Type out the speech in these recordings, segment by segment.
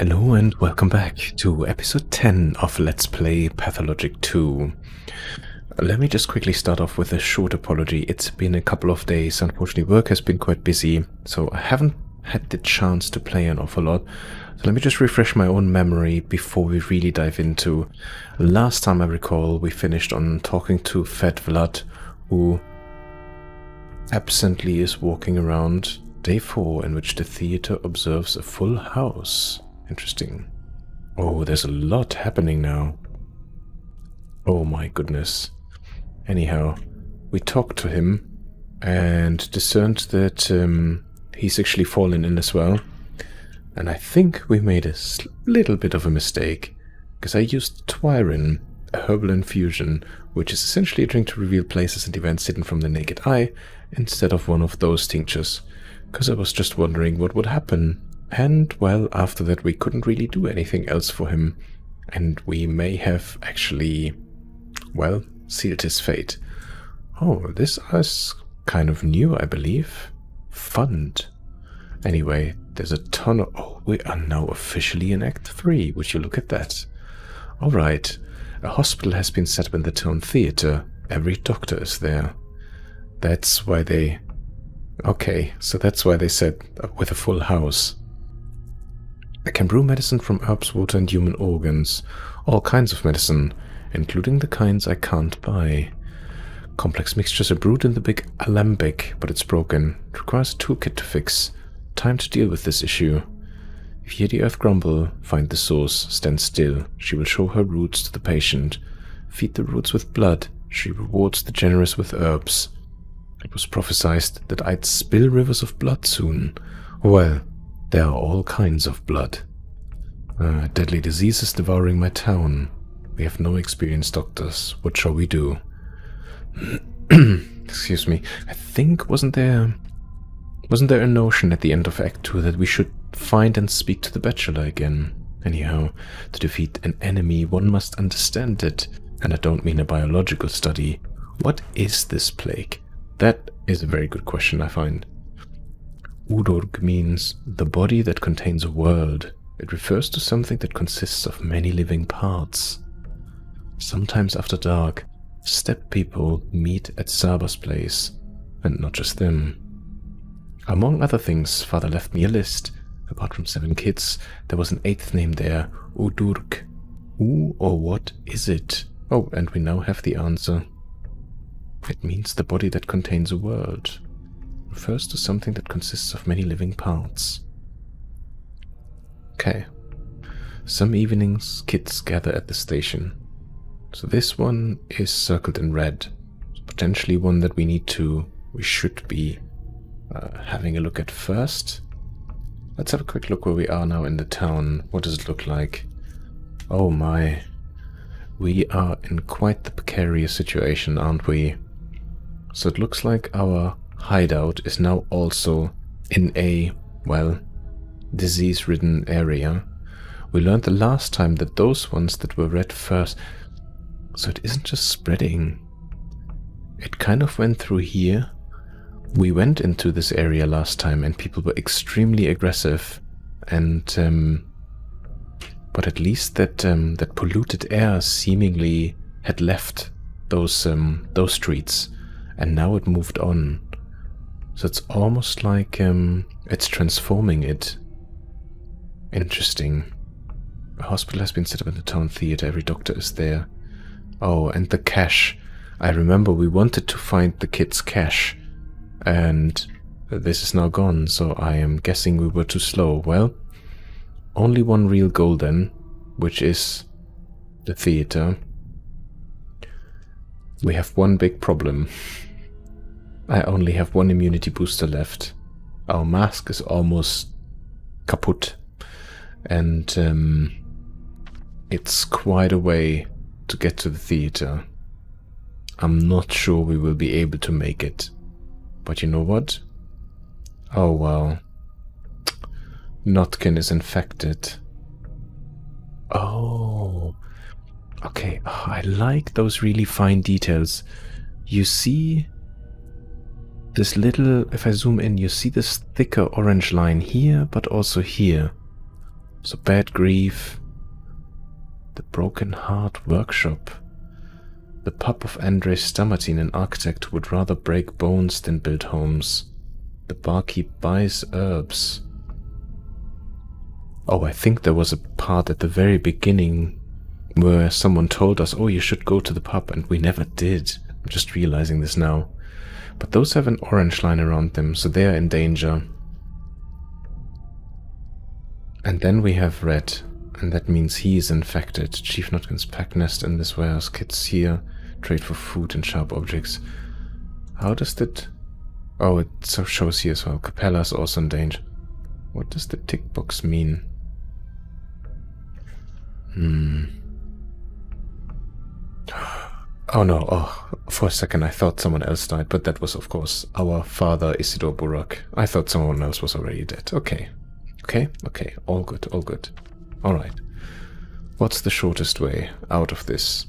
Hello and welcome back to episode 10 of Let's Play Pathologic 2. Let me just quickly start off with a short apology. It's been a couple of days. Unfortunately, work has been quite busy, so I haven't had the chance to play an awful lot. So let me just refresh my own memory before we really dive into. Last time I recall, we finished on talking to Fat Vlad, who absently is walking around. Day 4, in which the theater observes a full house. Interesting. Oh, there's a lot happening now. Oh my goodness. Anyhow, we talked to him and discerned that he's actually fallen in as well. And I think we made a little bit of a mistake, because I used Twyrin, a herbal infusion, which is essentially a drink to reveal places and events hidden from the naked eye, instead of one of those tinctures, because I was just wondering what would happen. And, well, after that we couldn't really do anything else for him, and we may have actually, well, sealed his fate. Oh, this is kind of new, I believe. Fund. Anyway, there's a ton of... Oh, we are now officially in Act 3. Would you look at that? Alright. A hospital has been set up in the town theater. Every doctor is there. That's why they... Okay, so that's why they said with a full house. I can brew medicine from herbs, water, and human organs. All kinds of medicine, including the kinds I can't buy. Complex mixtures are brewed in the big alembic, but it's broken. It requires a toolkit to fix. Time to deal with this issue. If you hear the earth grumble, find the source, stand still. She will show her roots to the patient. Feed the roots with blood. She rewards the generous with herbs. It was prophesied that I'd spill rivers of blood soon. Well, there are all kinds of blood. Deadly disease is devouring my town. We have no experienced doctors. What shall we do? Excuse me. I think wasn't there a notion at the end of Act 2 that we should find and speak to the Bachelor again? Anyhow, to defeat an enemy, one must understand it. And I don't mean a biological study. What is this plague? That is a very good question, I find. Udurg means the body that contains a world. It refers to something that consists of many living parts. Sometimes after dark, steppe people meet at Saba's place, and not just them. Among other things, Father left me a list. Apart from 7 kids, there was an 8th name there, Udurg. Who or what is it? Oh, and we now have the answer. It means the body that contains a world. Refers to something that consists of many living parts. Okay. Some evenings, kids gather at the station. So this one is circled in red. It's potentially one that we should be having a look at first. Let's have a quick look where we are now in the town. What does it look like? Oh my. We are in quite the precarious situation, aren't we? So it looks like our hideout is now also in a, well, disease-ridden area. We learned the last time that those ones that were red first, so it isn't just spreading. It kind of went through here. We went into this area last time and people were extremely aggressive, and but at least that that polluted air seemingly had left those streets, and now it moved on. So it's almost like it's transforming it. Interesting. A hospital has been set up in the town theater. Every doctor is there. Oh, and the cache. I remember we wanted to find the kid's cache, and this is now gone, so I am guessing we were too slow. Well, only one real goal then, which is the theater. We have one big problem. I only have one immunity booster left. Our mask is almost kaput, and it's quite a way to get to the theater. I'm not sure we will be able to make it. But you know what? Oh well. Notkin is infected. Oh. Okay, oh, I like those really fine details. You see this little, if I zoom in, you see this thicker orange line here, but also here. So bad grief. The Broken Heart Workshop. The pub of Andrei Stamartin, an architect who would rather break bones than build homes. The barkeep buys herbs. Oh, I think there was a part at the very beginning where someone told us, oh, you should go to the pub, and we never did. I'm just realizing this now. But those have an orange line around them, so they are in danger. And then we have red, and that means he is infected. Chief Notkin's pack nest in this warehouse. Kids here trade for food and sharp objects. How does that... Oh, it so shows here as well. Capella is also in danger. What does the tick box mean? Oh no, oh, for a second I thought someone else died, but that was of course our father Isidor Burak. I thought someone else was already dead. Okay. Okay, all good, all good. Alright. What's the shortest way out of this?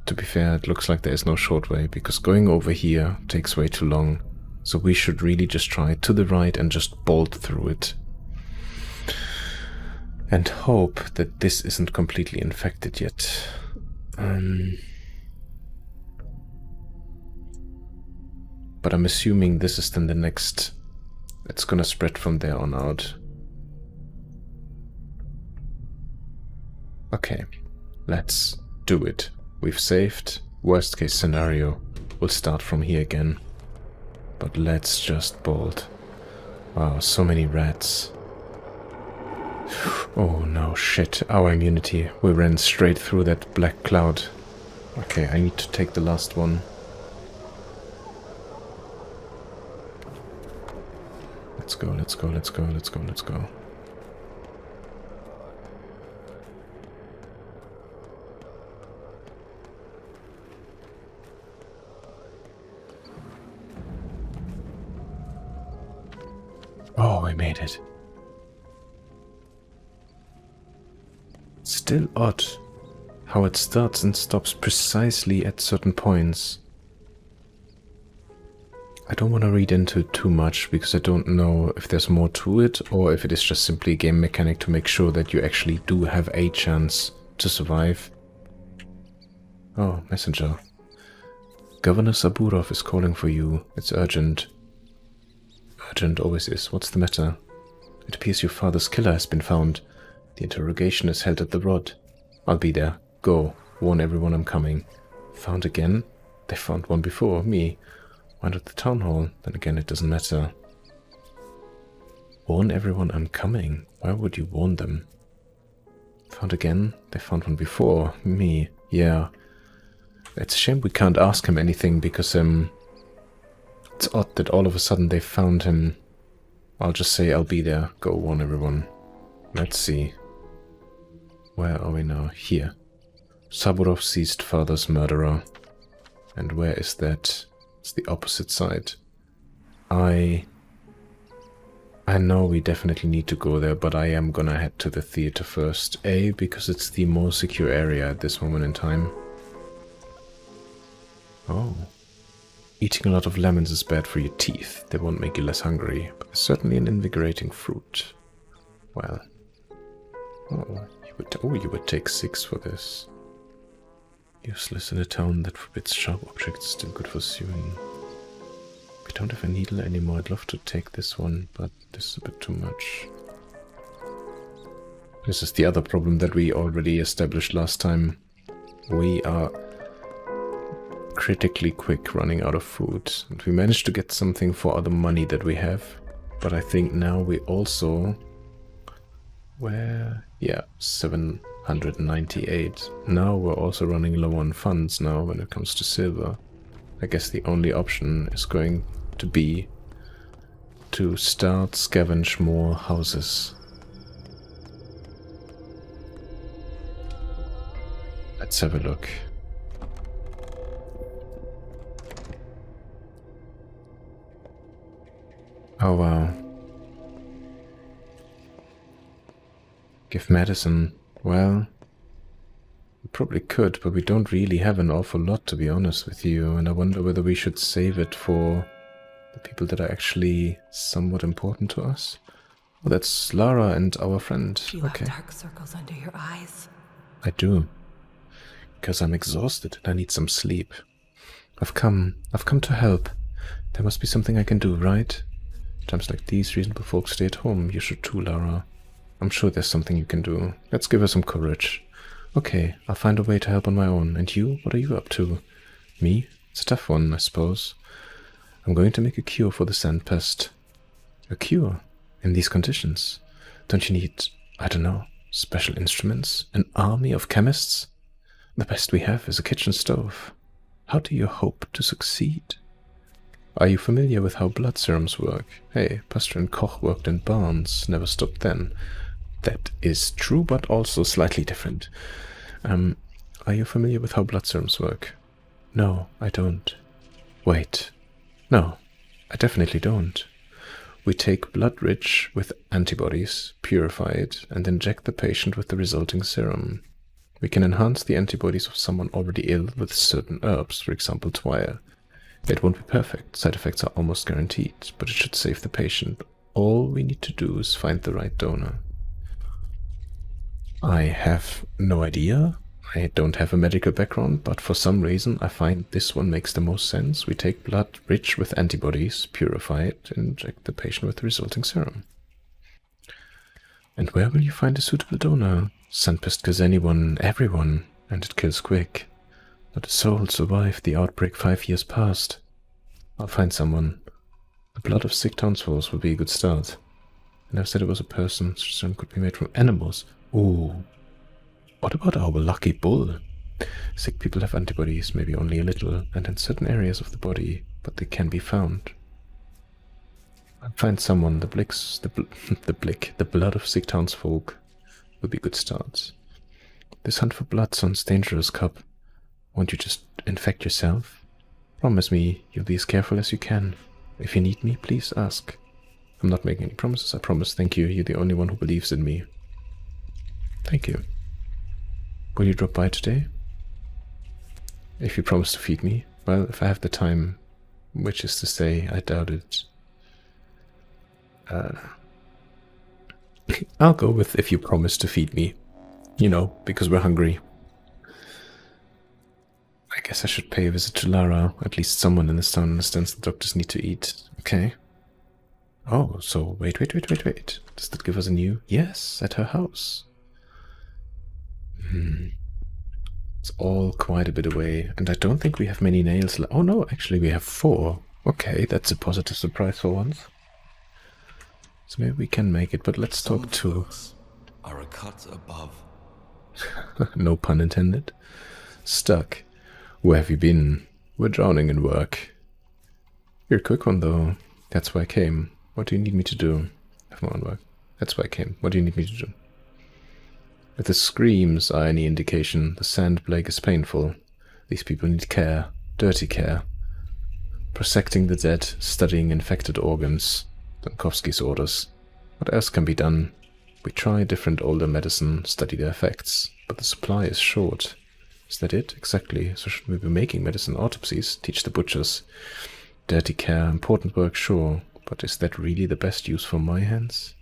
To be fair, it looks like there is no short way, because going over here takes way too long. So we should really just try to the right and just bolt through it. And hope that this isn't completely infected yet. But I'm assuming this is then the next... It's gonna spread from there on out. Okay, let's do it. We've saved. Worst case scenario, we'll start from here again. But let's just bolt. Wow, so many rats. Oh no, shit, our immunity. We ran straight through that black cloud. Okay, I need to take the last one. Let's go, let's go, let's go, let's go, let's go. Oh, we made it. Still odd how it starts and stops precisely at certain points. I don't want to read into it too much because I don't know if there's more to it or if it is just simply a game mechanic to make sure that you actually do have a chance to survive. Oh, messenger. Governor Saburov is calling for you. It's urgent. Urgent always is. What's the matter? It appears your father's killer has been found. The interrogation is held at the Rod. I'll be there. Go. Warn everyone I'm coming. Found again? They found one before. Me. Why not the town hall? Then again, it doesn't matter. Warn everyone I'm coming? Why would you warn them? Found again? They found one before. Me. Yeah. It's a shame we can't ask him anything because, it's odd that all of a sudden they found him. I'll just say I'll be there. Go warn everyone. Let's see. Where are we now? Here. Saburov seized father's murderer. And where is that? It's the opposite side. I know we definitely need to go there, but I am gonna head to the theater first. A, because it's the more secure area at this moment in time. Oh. Eating a lot of lemons is bad for your teeth. They won't make you less hungry, but they're certainly an invigorating fruit. Well. You would take 6 for this. Useless in a town that forbids sharp objects, still good for sewing. We don't have a needle anymore. I'd love to take this one, but this is a bit too much. This is the other problem that we already established last time. We are critically quick running out of food. And we managed to get something for all the money that we have. But I think now we also... Yeah, 798. Now we're also running low on funds now when it comes to silver. I guess the only option is going to be to start scavenge more houses. Let's have a look. Oh wow. Give medicine. Well, we probably could, but we don't really have an awful lot, to be honest with you, and I wonder whether we should save it for the people that are actually somewhat important to us. Oh, that's Lara and our friend. Do you have dark circles under your eyes? I do. Because I'm exhausted and I need some sleep. I've come to help. There must be something I can do, right? Times like these, reasonable folks stay at home. You should too, Lara. I'm sure there's something you can do. Let's give her some courage. Okay, I'll find a way to help on my own. And you? What are you up to? Me? It's a tough one, I suppose. I'm going to make a cure for the sand pest. A cure? In these conditions? Don't you need, I don't know, special instruments? An army of chemists? The best we have is a kitchen stove. How do you hope to succeed? Are you familiar with how blood serums work? Hey, Pastor and Koch worked in barns, never stopped then. That is true, but also slightly different. Are you familiar with how blood serums work? No, I don't. Wait. No, I definitely don't. We take blood rich with antibodies, purify it, and inject the patient with the resulting serum. We can enhance the antibodies of someone already ill with certain herbs, for example, twire. It won't be perfect, side effects are almost guaranteed, but it should save the patient. All we need to do is find the right donor. I have no idea. I don't have a medical background, but for some reason I find this one makes the most sense. We take blood rich with antibodies, purify it, and inject the patient with the resulting serum. And where will you find a suitable donor? Sandpest kills anyone, everyone, and it kills quick. Not a soul survived the outbreak 5 years past. I'll find someone. The blood of sick townsfolk will be a good start. I never said it was a person, serum could be made from animals. Ooh. What about our lucky bull? Sick people have antibodies, maybe only a little, and in certain areas of the body, but they can be found. I'll find someone. The blood of sick townsfolk will be good starts. This hunt for blood sounds dangerous, Cub. Won't you just infect yourself? Promise me you'll be as careful as you can. If you need me, please ask. I'm not making any promises, I promise. Thank you. You're the only one who believes in me. Thank you. Will you drop by today? If you promise to feed me? Well, if I have the time, which is to say, I doubt it. I'll go with if you promise to feed me. You know, because we're hungry. I guess I should pay a visit to Lara. At least someone in this town understands the doctors need to eat. Okay. Oh, so wait. Does that give us a new? Yes, at her house. It's all quite a bit away, and I don't think we have many nails left. Oh no, actually we have 4. Okay, that's a positive surprise for once. So maybe we can make it, but let's talk to... are a cut above. No pun intended. Stuck. Where have you been? We're drowning in work. You're a quick one though. That's why I came. What do you need me to do? Have my own work. That's why I came. What do you need me to do? If the screams are any indication, the sand plague is painful. These people need care. Dirty care. Prosecting the dead, studying infected organs. Domkovsky's orders. What else can be done? We try different older medicine, study their effects, but the supply is short. Is that it? Exactly. So should we be making medicine autopsies? Teach the butchers. Dirty care, important work, sure. But is that really the best use for my hands?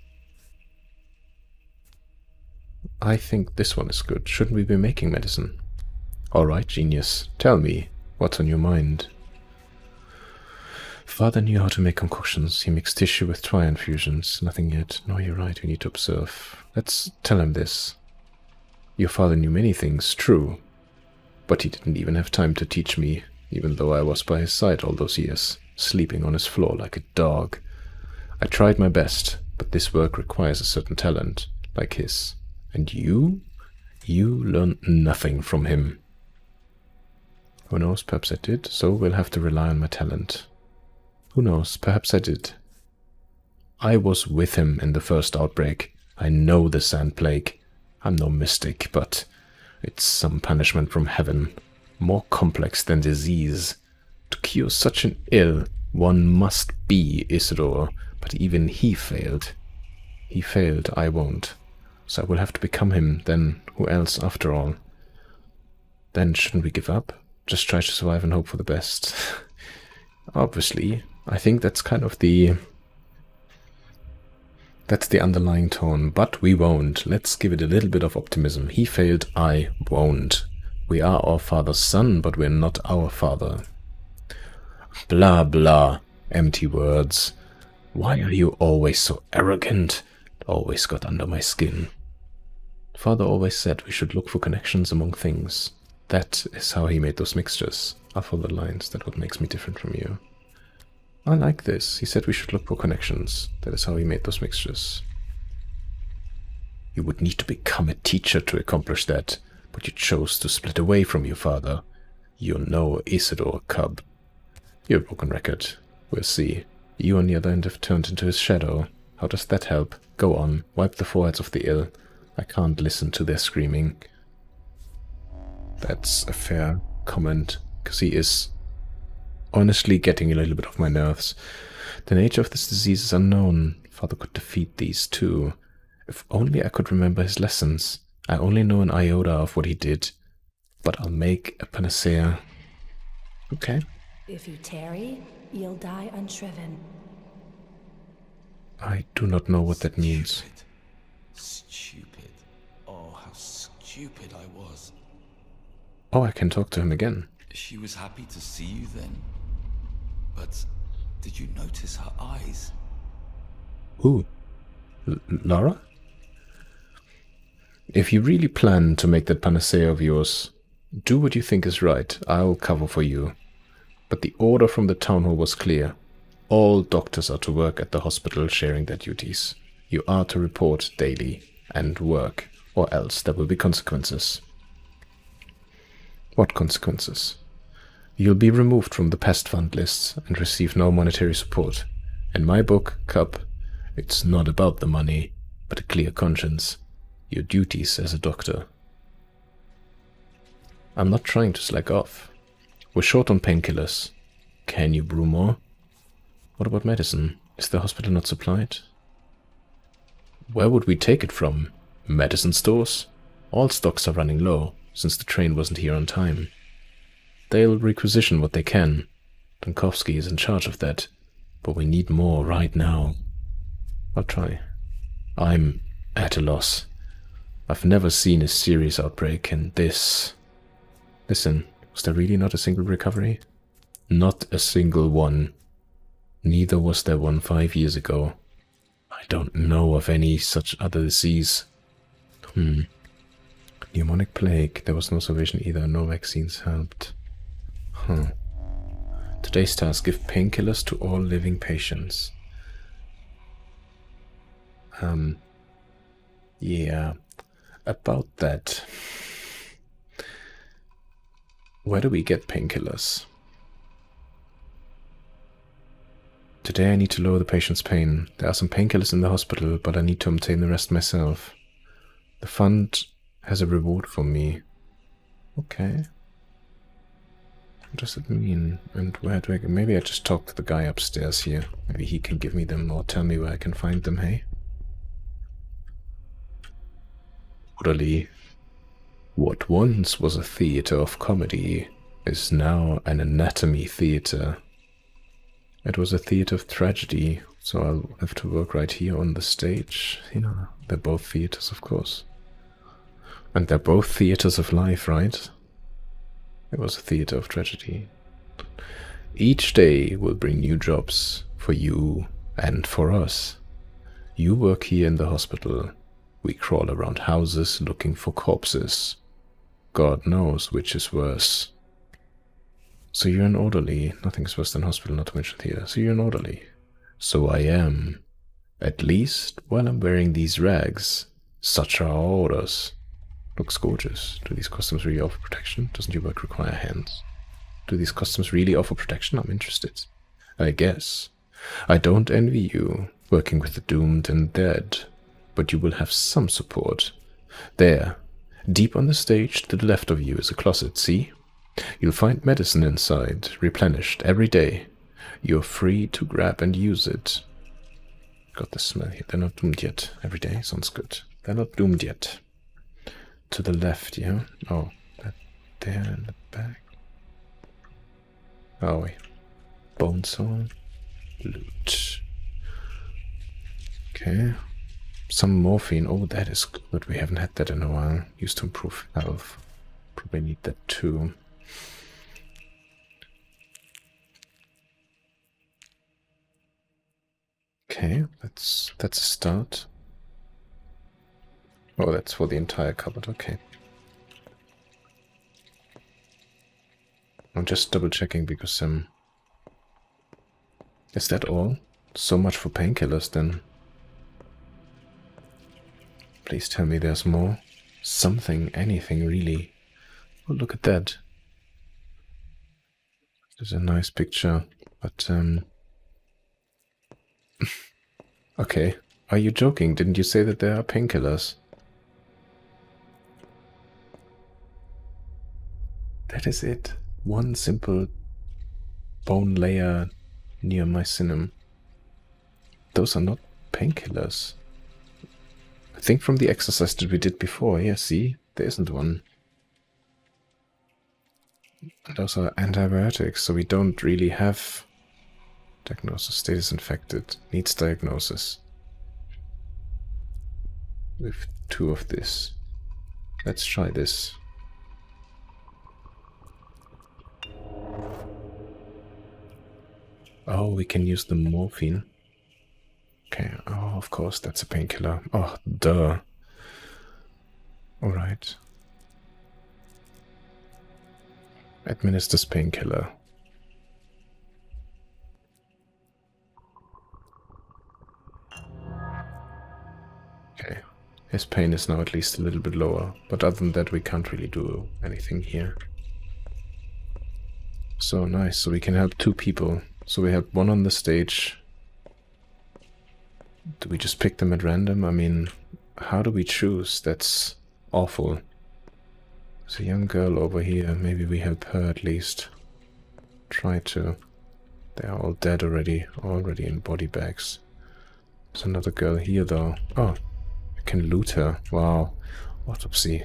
I think this one is good. Shouldn't we be making medicine? Alright, genius. Tell me, what's on your mind? Father knew how to make concoctions. He mixed tissue with tri infusions. Nothing yet. No, you're right. We need to observe. Let's tell him this. Your father knew many things, true. But he didn't even have time to teach me, even though I was by his side all those years, sleeping on his floor like a dog. I tried my best, but this work requires a certain talent, like his. And you learned nothing from him. Who knows, perhaps I did, so we'll have to rely on my talent. Who knows, perhaps I did. I was with him in the first outbreak. I know the sand plague. I'm no mystic, but it's some punishment from heaven. More complex than disease. To cure such an ill, one must be Isidore, but even he failed. He failed, I won't. So I will have to become him, then who else after all? Then shouldn't we give up? Just try to survive and hope for the best. Obviously, I think that's kind of the That's the underlying tone, but we won't. Let's give it a little bit of optimism. He failed, I won't. We are our father's son, but we're not our father. Blah, blah. Empty words. Why are you always so arrogant? It always got under my skin. Father always said we should look for connections among things. That is how he made those mixtures. Are full the lines. That's what makes me different from you. I like this. He said we should look for connections. That is how he made those mixtures. You would need to become a teacher to accomplish that, but you chose to split away from your father. You're no Isidore cub. You're a broken record. We'll see. You, on the other hand, have turned into his shadow. How does that help? Go on. Wipe the foreheads of the ill. I can't listen to their screaming. That's a fair comment, because he is honestly getting a little bit of my nerves. The nature of this disease is unknown. Father could defeat these too. If only I could remember his lessons. I only know an iota of what he did. But I'll make a panacea. Okay. If you tarry, you'll die unshriven. I do not know what that means. Stupid. Oh, how stupid I was. Oh, I can talk to him again. She was happy to see you then. But did you notice her eyes? Who? Lara? If you really plan to make that panacea of yours, do what you think is right. I'll cover for you. But the order from the town hall was clear. All doctors are to work at the hospital sharing their duties. You are to report daily and work, or else there will be consequences. What consequences? You'll be removed from the pest fund lists and receive no monetary support. In my book, Cup, it's not about the money, but a clear conscience. Your duties as a doctor. I'm not trying to slack off. We're short on painkillers. Can you brew more? What about medicine? Is the hospital not supplied? Where would we take it from? Medicine stores? All stocks are running low, since the train wasn't here on time. They'll requisition what they can. Donkovsky is in charge of that, but we need more right now. I'll try. I'm at a loss. I've never seen a serious outbreak, and this... Listen, was there really not a single recovery? Not a single one. Neither was there one 5 years ago. I don't know of any such other disease. Pneumonic plague. There was no salvation either. No vaccines helped. Today's task: give painkillers to all living patients. Yeah. About that. Where do we get painkillers? Today I need to lower the patient's pain. There are some painkillers in the hospital, but I need to obtain the rest myself. The fund has a reward for me. Okay. What does it mean? And where do I go? Maybe I just talk to the guy upstairs here. Maybe he can give me them or tell me where I can find them, hey? Orderly. What once was a theater of comedy is now an anatomy theater. It was a theater of tragedy, so I'll have to work right here on the stage. You know, they're both theaters, of course. And they're both theaters of life, right? It was a theater of tragedy. Each day will bring new jobs for you and for us. You work here in the hospital. We crawl around houses looking for corpses. God knows which is worse. So you're an orderly. Nothing's worse than hospital, not to mention theater. So you're an orderly. So I am. At least while I'm wearing these rags. Such are our orders. Looks gorgeous. Do these costumes really offer protection? Doesn't your work require hands? Do these costumes really offer protection? I'm interested. I guess. I don't envy you, working with the doomed and dead. But you will have some support. There, deep on the stage to the left of you is a closet, see? You'll find medicine inside, replenished every day. You're free to grab and use it. Got the smell here. They're not doomed yet. Every day sounds good. They're not doomed yet. To the left, yeah? Oh, that there in the back. Oh, wait. Bone saw. Loot. Okay. Some morphine. Oh, that is good. We haven't had that in a while. Used to improve health. Probably need that too. Okay, that's a start. Oh, that's for the entire cupboard. Okay. I'm just double checking because is that all? So much for painkillers then. Please tell me there's more. Something, anything really. Oh, look at that. There's a nice picture, but okay. Are you joking? Didn't you say that there are painkillers? That is it. One simple bone layer near mycelium. Those are not painkillers. I think from the exercise that we did before. Yeah, see? There isn't one. Those are antibiotics, so we don't really have diagnosis. Status infected. Needs diagnosis. With 2 of this. Let's try this. Oh, we can use the morphine. Okay, oh, of course, that's a painkiller. Oh, duh. Alright. Administers painkiller. Okay. His pain is now at least a little bit lower, but other than that we can't really do anything here. So nice, so we can help 2 people. So we have 1 on the stage. Do we just pick them at random? I mean, how do we choose? That's awful. There's a young girl over here. Maybe we help her at least. Try to. They are all dead already in body bags. There's another girl here though. Oh, I can loot her. Wow. Autopsy.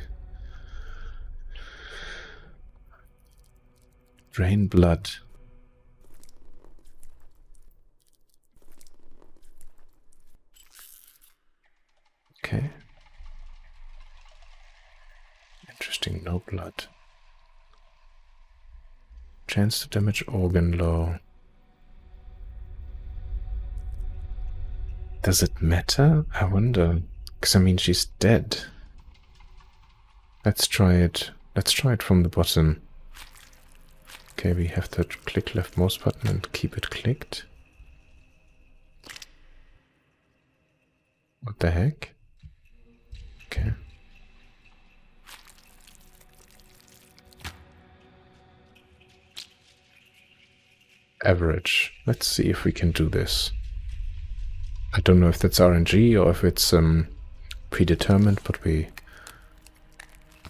Drain blood. Okay. Interesting, no blood. Chance to damage organ low. Does it matter? I wonder. Because I mean, she's dead. Let's try it. Let's try it from the bottom. Okay, we have to click left mouse button and keep it clicked. What the heck? Okay. Average. Let's see if we can do this. I don't know if that's RNG or if it's predetermined, but we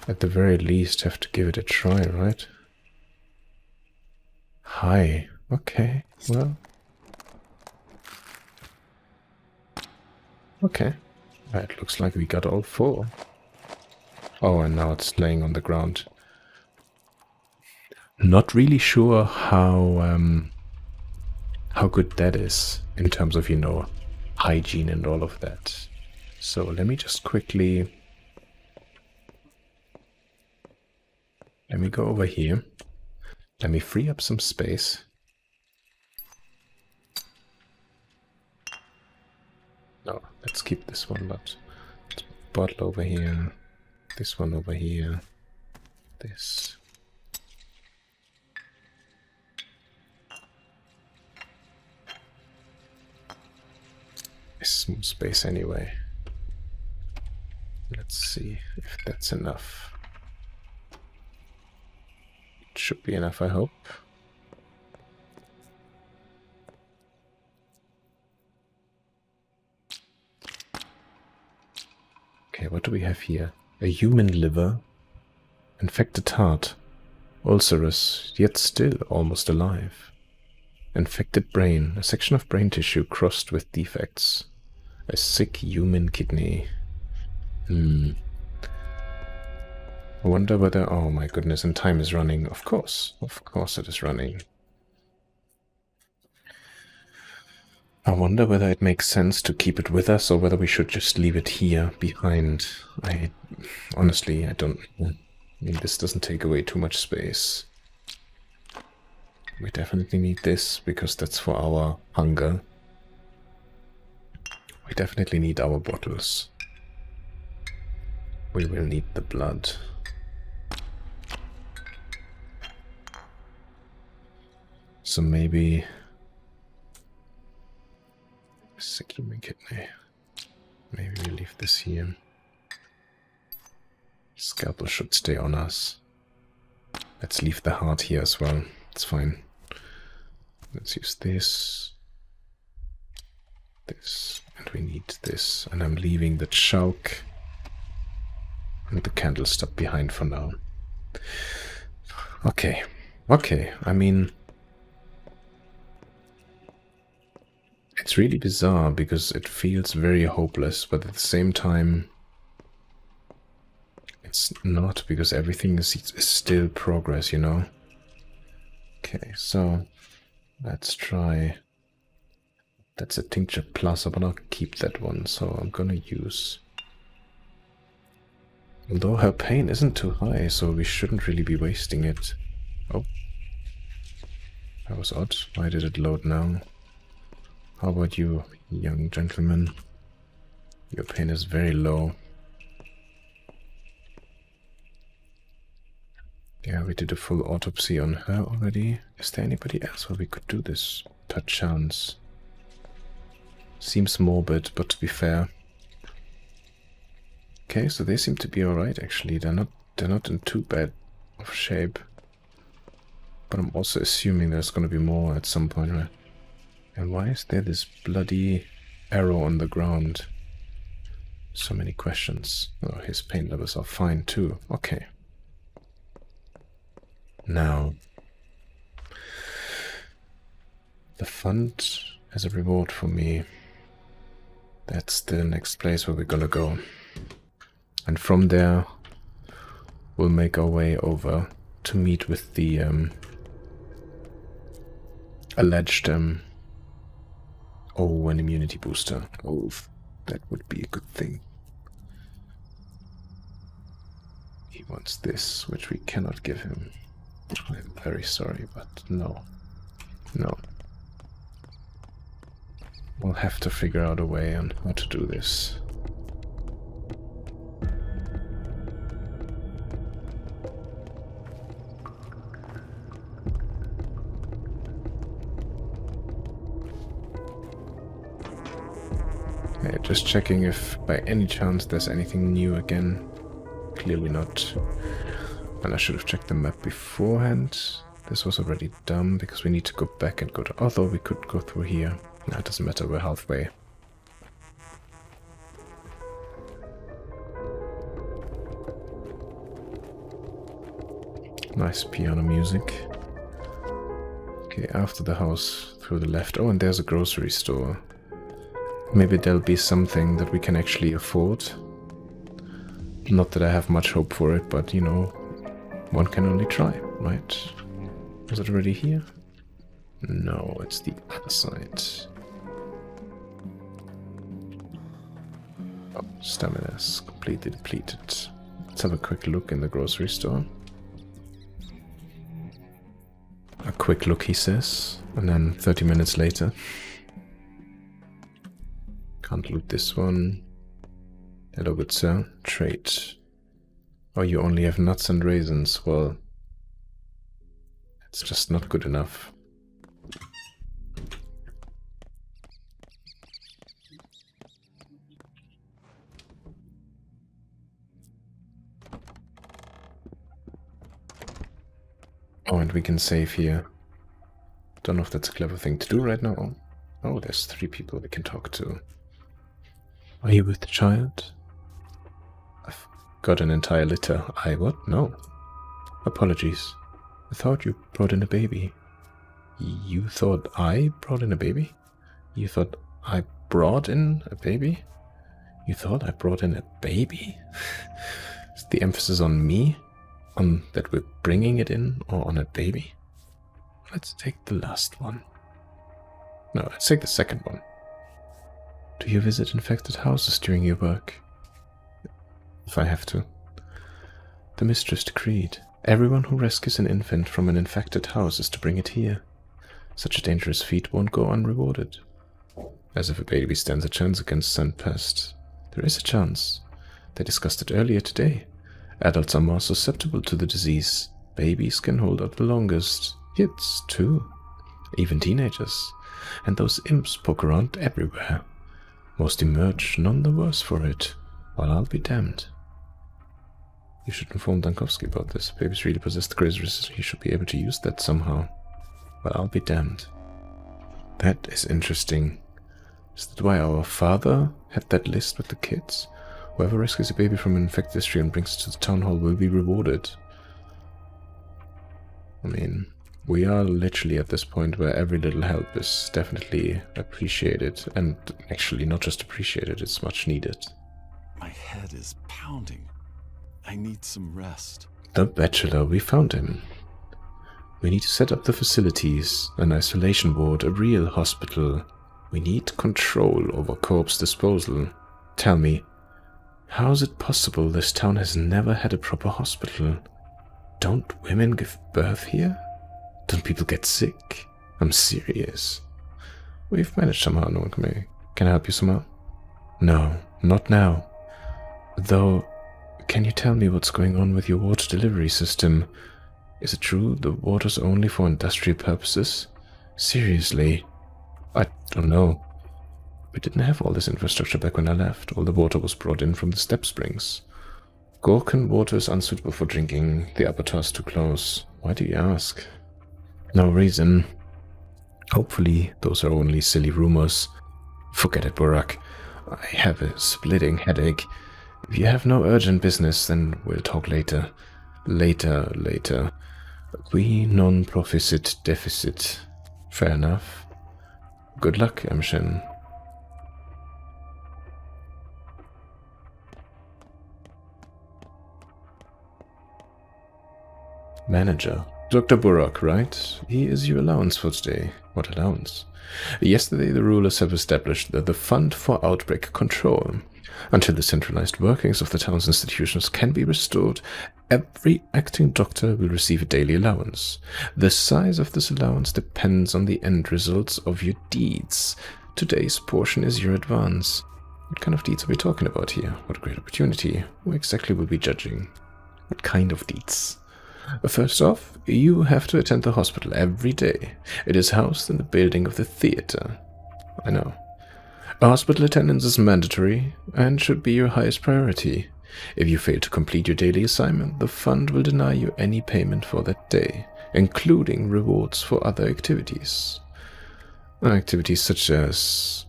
at the very least have to give it a try, right? High. Okay, well. Okay. It looks like we got all 4. Oh, and now it's laying on the ground. Not really sure how good that is in terms of, you know, hygiene and all of that. So let me just quickly... Let me go over here. Let me free up some space. No, let's keep this one, but let's bottle over here. This one over here. This. It's more space anyway. Let's see if that's enough. It should be enough, I hope. Okay, what do we have here? A human liver, infected heart, ulcerous, yet still almost alive. Infected brain, a section of brain tissue crossed with defects. A sick human kidney. I wonder whether... Oh my goodness, and time is running. Of course it is running. I wonder whether it makes sense to keep it with us or whether we should just leave it here behind. Honestly, I don't know. I mean, this doesn't take away too much space. We definitely need this because that's for our hunger. We definitely need our bottles. We will need the blood. So maybe... sick human kidney. Maybe we leave this here. Scalpel should stay on us. Let's leave the heart here as well. It's fine. Let's use this. This. And we need this. And I'm leaving the choke and the candle stop behind for now. Okay. Okay. I mean... it's really bizarre because it feels very hopeless, but at the same time... it's not, because everything is still progress, you know? Okay, so... let's try... that's a tincture plus, but I'll keep that one, so I'm gonna use... although her pain isn't too high, so we shouldn't really be wasting it. Oh. That was odd. Why did it load now? How about you, young gentleman? Your pain is very low. Yeah, we did a full autopsy on her already. Is there anybody else where we could do this? Perchance. Seems morbid, but to be fair. Okay, so they seem to be alright actually. They're not in too bad of shape. But I'm also assuming there's gonna be more at some point, right? And why is there this bloody arrow on the ground? So many questions. Oh, his pain levels are fine too. Okay. Now, the fund as a reward for me. That's the next place where we're gonna go. And from there, we'll make our way over to meet with the alleged oh, an immunity booster. Oh, that would be a good thing. He wants this, which we cannot give him. I'm very sorry, but no. No. We'll have to figure out a way on how to do this. Okay, just checking if by any chance there's anything new again. Clearly not. And I should have checked the map beforehand. This was already done because we need to go back and go to... although we could go through here. No, it doesn't matter, we're halfway. Nice piano music. Okay, after the house, through the left. Oh, and there's a grocery store. Maybe there'll be something that we can actually afford. Not that I have much hope for it, but you know, one can only try, right? Is it already here? No, it's the other side. Oh, stamina is completely depleted. Let's have a quick look in the grocery store. A quick look, he says, and then 30 minutes later. Can't loot this one. Hello, good sir. Trade. Oh, you only have nuts and raisins. Well, it's just not good enough. Oh, and we can save here. Don't know if that's a clever thing to do right now. Oh, there's 3 people we can talk to. Are you with the child? I've got an entire litter. What? No. Apologies. I thought you brought in a baby. You thought I brought in a baby? You thought I brought in a baby? You thought I brought in a baby? Is the emphasis on me? On that we're bringing it in, or on a baby? Let's take the last one. No, let's take the second one. Do you visit infected houses during your work? If I have to. The mistress decreed. Everyone who rescues an infant from an infected house is to bring it here. Such a dangerous feat won't go unrewarded. As if a baby stands a chance against sand pest. There is a chance. They discussed it earlier today. Adults are more susceptible to the disease. Babies can hold out the longest. Kids, too. Even teenagers. And those imps poke around everywhere. Most emerge none the worse for it. Well, I'll be damned. You should inform Dankowski about this. Babies really possess the greatest resistance. He should be able to use that somehow. Well, I'll be damned. That is interesting. Is that why our father had that list with the kids? Whoever rescues a baby from an infected history and brings it to the town hall will be rewarded. I mean, we are literally at this point where every little help is definitely appreciated. And actually not just appreciated, it's much needed. My head is pounding. I need some rest. The bachelor, we found him. We need to set up the facilities, an isolation ward, a real hospital. We need control over corpse disposal. Tell me, how is it possible this town has never had a proper hospital? Don't women give birth here? Don't people get sick? I'm serious. We've managed somehow, no one can I help you somehow? No, not now. Though, can you tell me what's going on with your water delivery system? Is it true the water's only for industrial purposes? Seriously? I don't know. We didn't have all this infrastructure back when I left. All the water was brought in from the step springs. Gorkon water is unsuitable for drinking. The abattoir's too close. Why do you ask? No reason. Hopefully, those are only silly rumors. Forget it, Burak. I have a splitting headache. If you have no urgent business, then we'll talk later. Later. Qui non proficit deficit. Fair enough. Good luck, Emshin. Manager. Dr. Burak, right? He is your allowance for today. What allowance? Yesterday the rulers have established the Fund for Outbreak Control. Until the centralized workings of the town's institutions can be restored, every acting doctor will receive a daily allowance. The size of this allowance depends on the end results of your deeds. Today's portion is your advance. What kind of deeds are we talking about here? What a great opportunity. Who exactly will be judging? What kind of deeds? First off, you have to attend the hospital every day. It is housed in the building of the theater. I know. Hospital attendance is mandatory and should be your highest priority. If you fail to complete your daily assignment, the fund will deny you any payment for that day, including rewards for other activities. Activities such as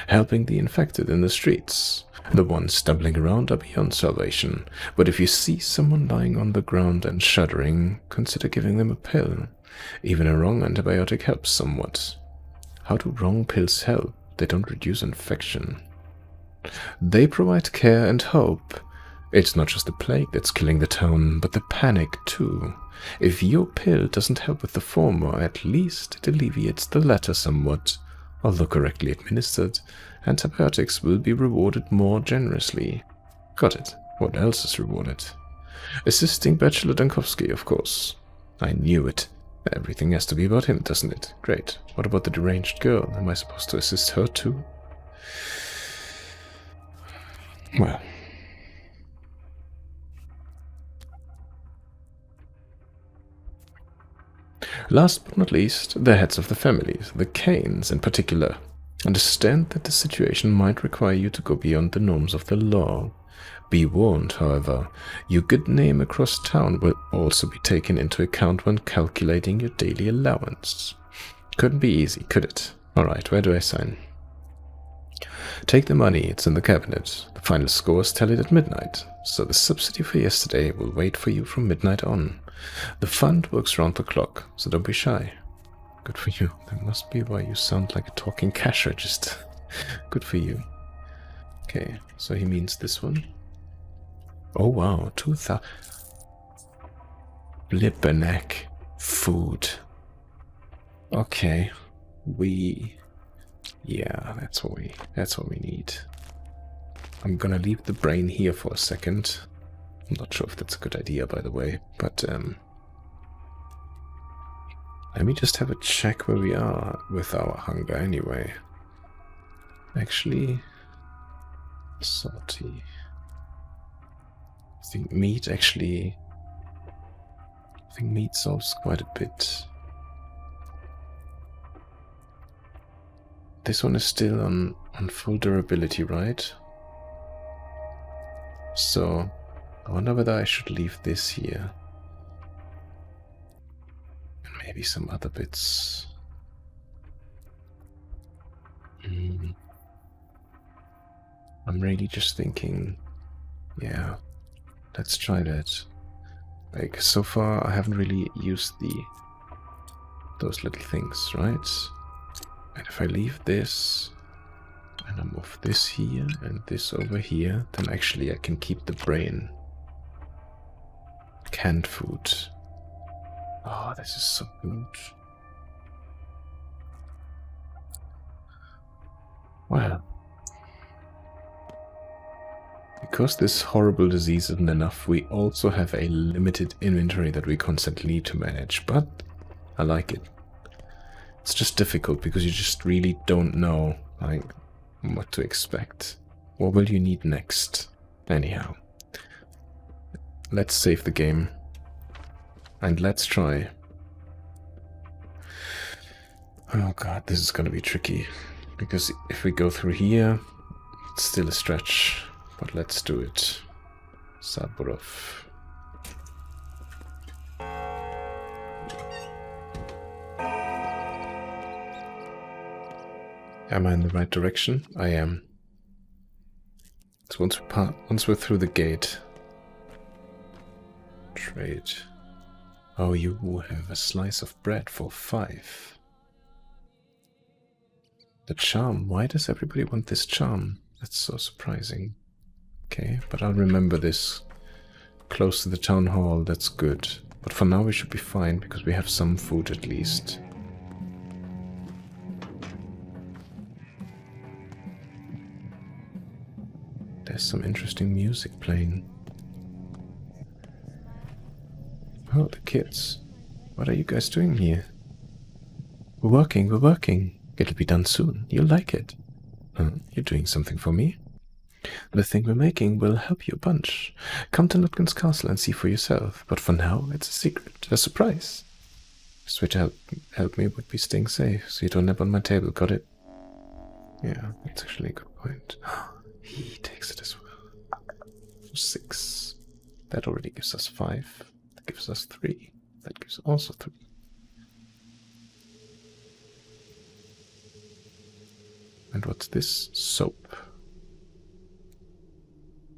helping the infected in the streets. The ones stumbling around are beyond salvation, but if you see someone lying on the ground and shuddering, consider giving them a pill. Even a wrong antibiotic helps somewhat. How do wrong pills help? They don't reduce infection. They provide care and hope. It's not just the plague that's killing the town, but the panic too. If your pill doesn't help with the former, at least it alleviates the latter somewhat. Although correctly administered, antibiotics will be rewarded more generously. Got it. What else is rewarded? Assisting Bachelor Dankowski, of course. I knew it. Everything has to be about him, doesn't it? Great. What about the deranged girl? Am I supposed to assist her too? Well. Last but not least, the heads of the families, the Kanes in particular. Understand that the situation might require you to go beyond the norms of the law. Be warned, however, your good name across town will also be taken into account when calculating your daily allowance. Couldn't be easy, could it? Alright, where do I sign? Take the money, it's in the cabinet. The final score is tallied at midnight, so the subsidy for yesterday will wait for you from midnight on. The fund works round the clock, so don't be shy. Good for you. That must be why you sound like a talking cash register. Good for you. Okay, so he means this one. Oh wow, 2,000. Blipperneck. Food. Okay. We Yeah, that's what we need. I'm gonna leave the brain here for a second. I'm not sure if that's a good idea, by the way, but let me just have a check where we are with our hunger anyway. Actually, salty. I think meat actually... I think meat solves quite a bit. This one is still on full durability, right? So, I wonder whether I should leave this here. And maybe some other bits. I'm really just thinking, yeah, let's try that. Like, so far I haven't really used those little things, right? And if I leave this, and I move this here and this over here, then actually I can keep the brain. Canned food. Oh, this is so good. Well, because this horrible disease isn't enough, we also have a limited inventory that we constantly need to manage, but I like it. It's just difficult because you just really don't know, like, what to expect. What will you need next? Anyhow, let's save the game and let's try. Oh god, this is gonna be tricky because if we go through here, it's still a stretch, but let's do it. Saburov. Am I in the right direction? I am. So once we're through the gate. Trade. Oh, you have a slice of bread for 5. The charm. Why does everybody want this charm? That's so surprising. Okay, but I'll remember this. Close to the town hall, that's good. But for now we should be fine, because we have some food at least. There's some interesting music playing. Oh, the kids. What are you guys doing here? We're working, we're working. It'll be done soon. You'll like it. You're doing something for me? The thing we're making will help you a bunch. Come to Nutkin's castle and see for yourself. But for now, it's a secret, a surprise. Best way to help me would be staying safe, so you don't nap on my table, got it? Yeah, that's actually a good point. He takes it as well. 6. That already gives us 5. That gives us 3. That gives also 3. And what's this? Soap.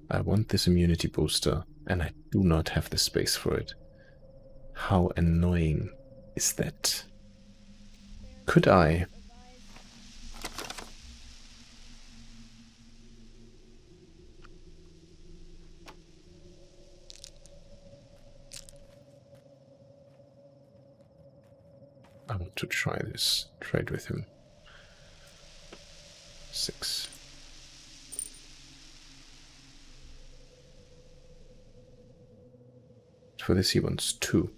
I want this immunity booster, and I do not have the space for it. How annoying is that? Could I? I want to try this. Trade with him. 6. For this he wants 2.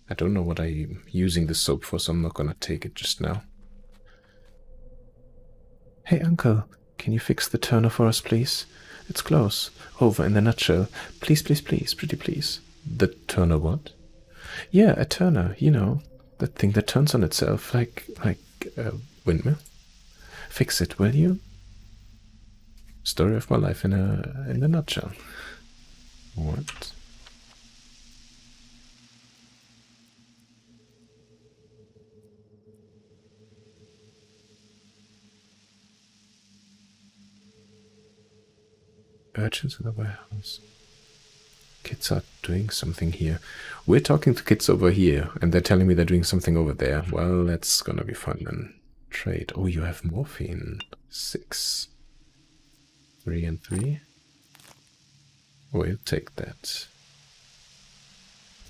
I don't know what I'm using the soap for, so I'm not gonna take it just now. Hey uncle, can you fix the turner for us please? It's close. Over in the nutshell. Please, please, please, pretty please. The turner what? Yeah, a turner, you know. That thing that turns on itself like a windmill. Fix it, will you? Story of my life in a nutshell. What? Urchins in the warehouse. Kids are doing something here. We're talking to kids over here, and they're telling me they're doing something over there. Well, that's gonna be fun then. Trade. Oh, you have morphine. 6. 3 and 3. We'll take that.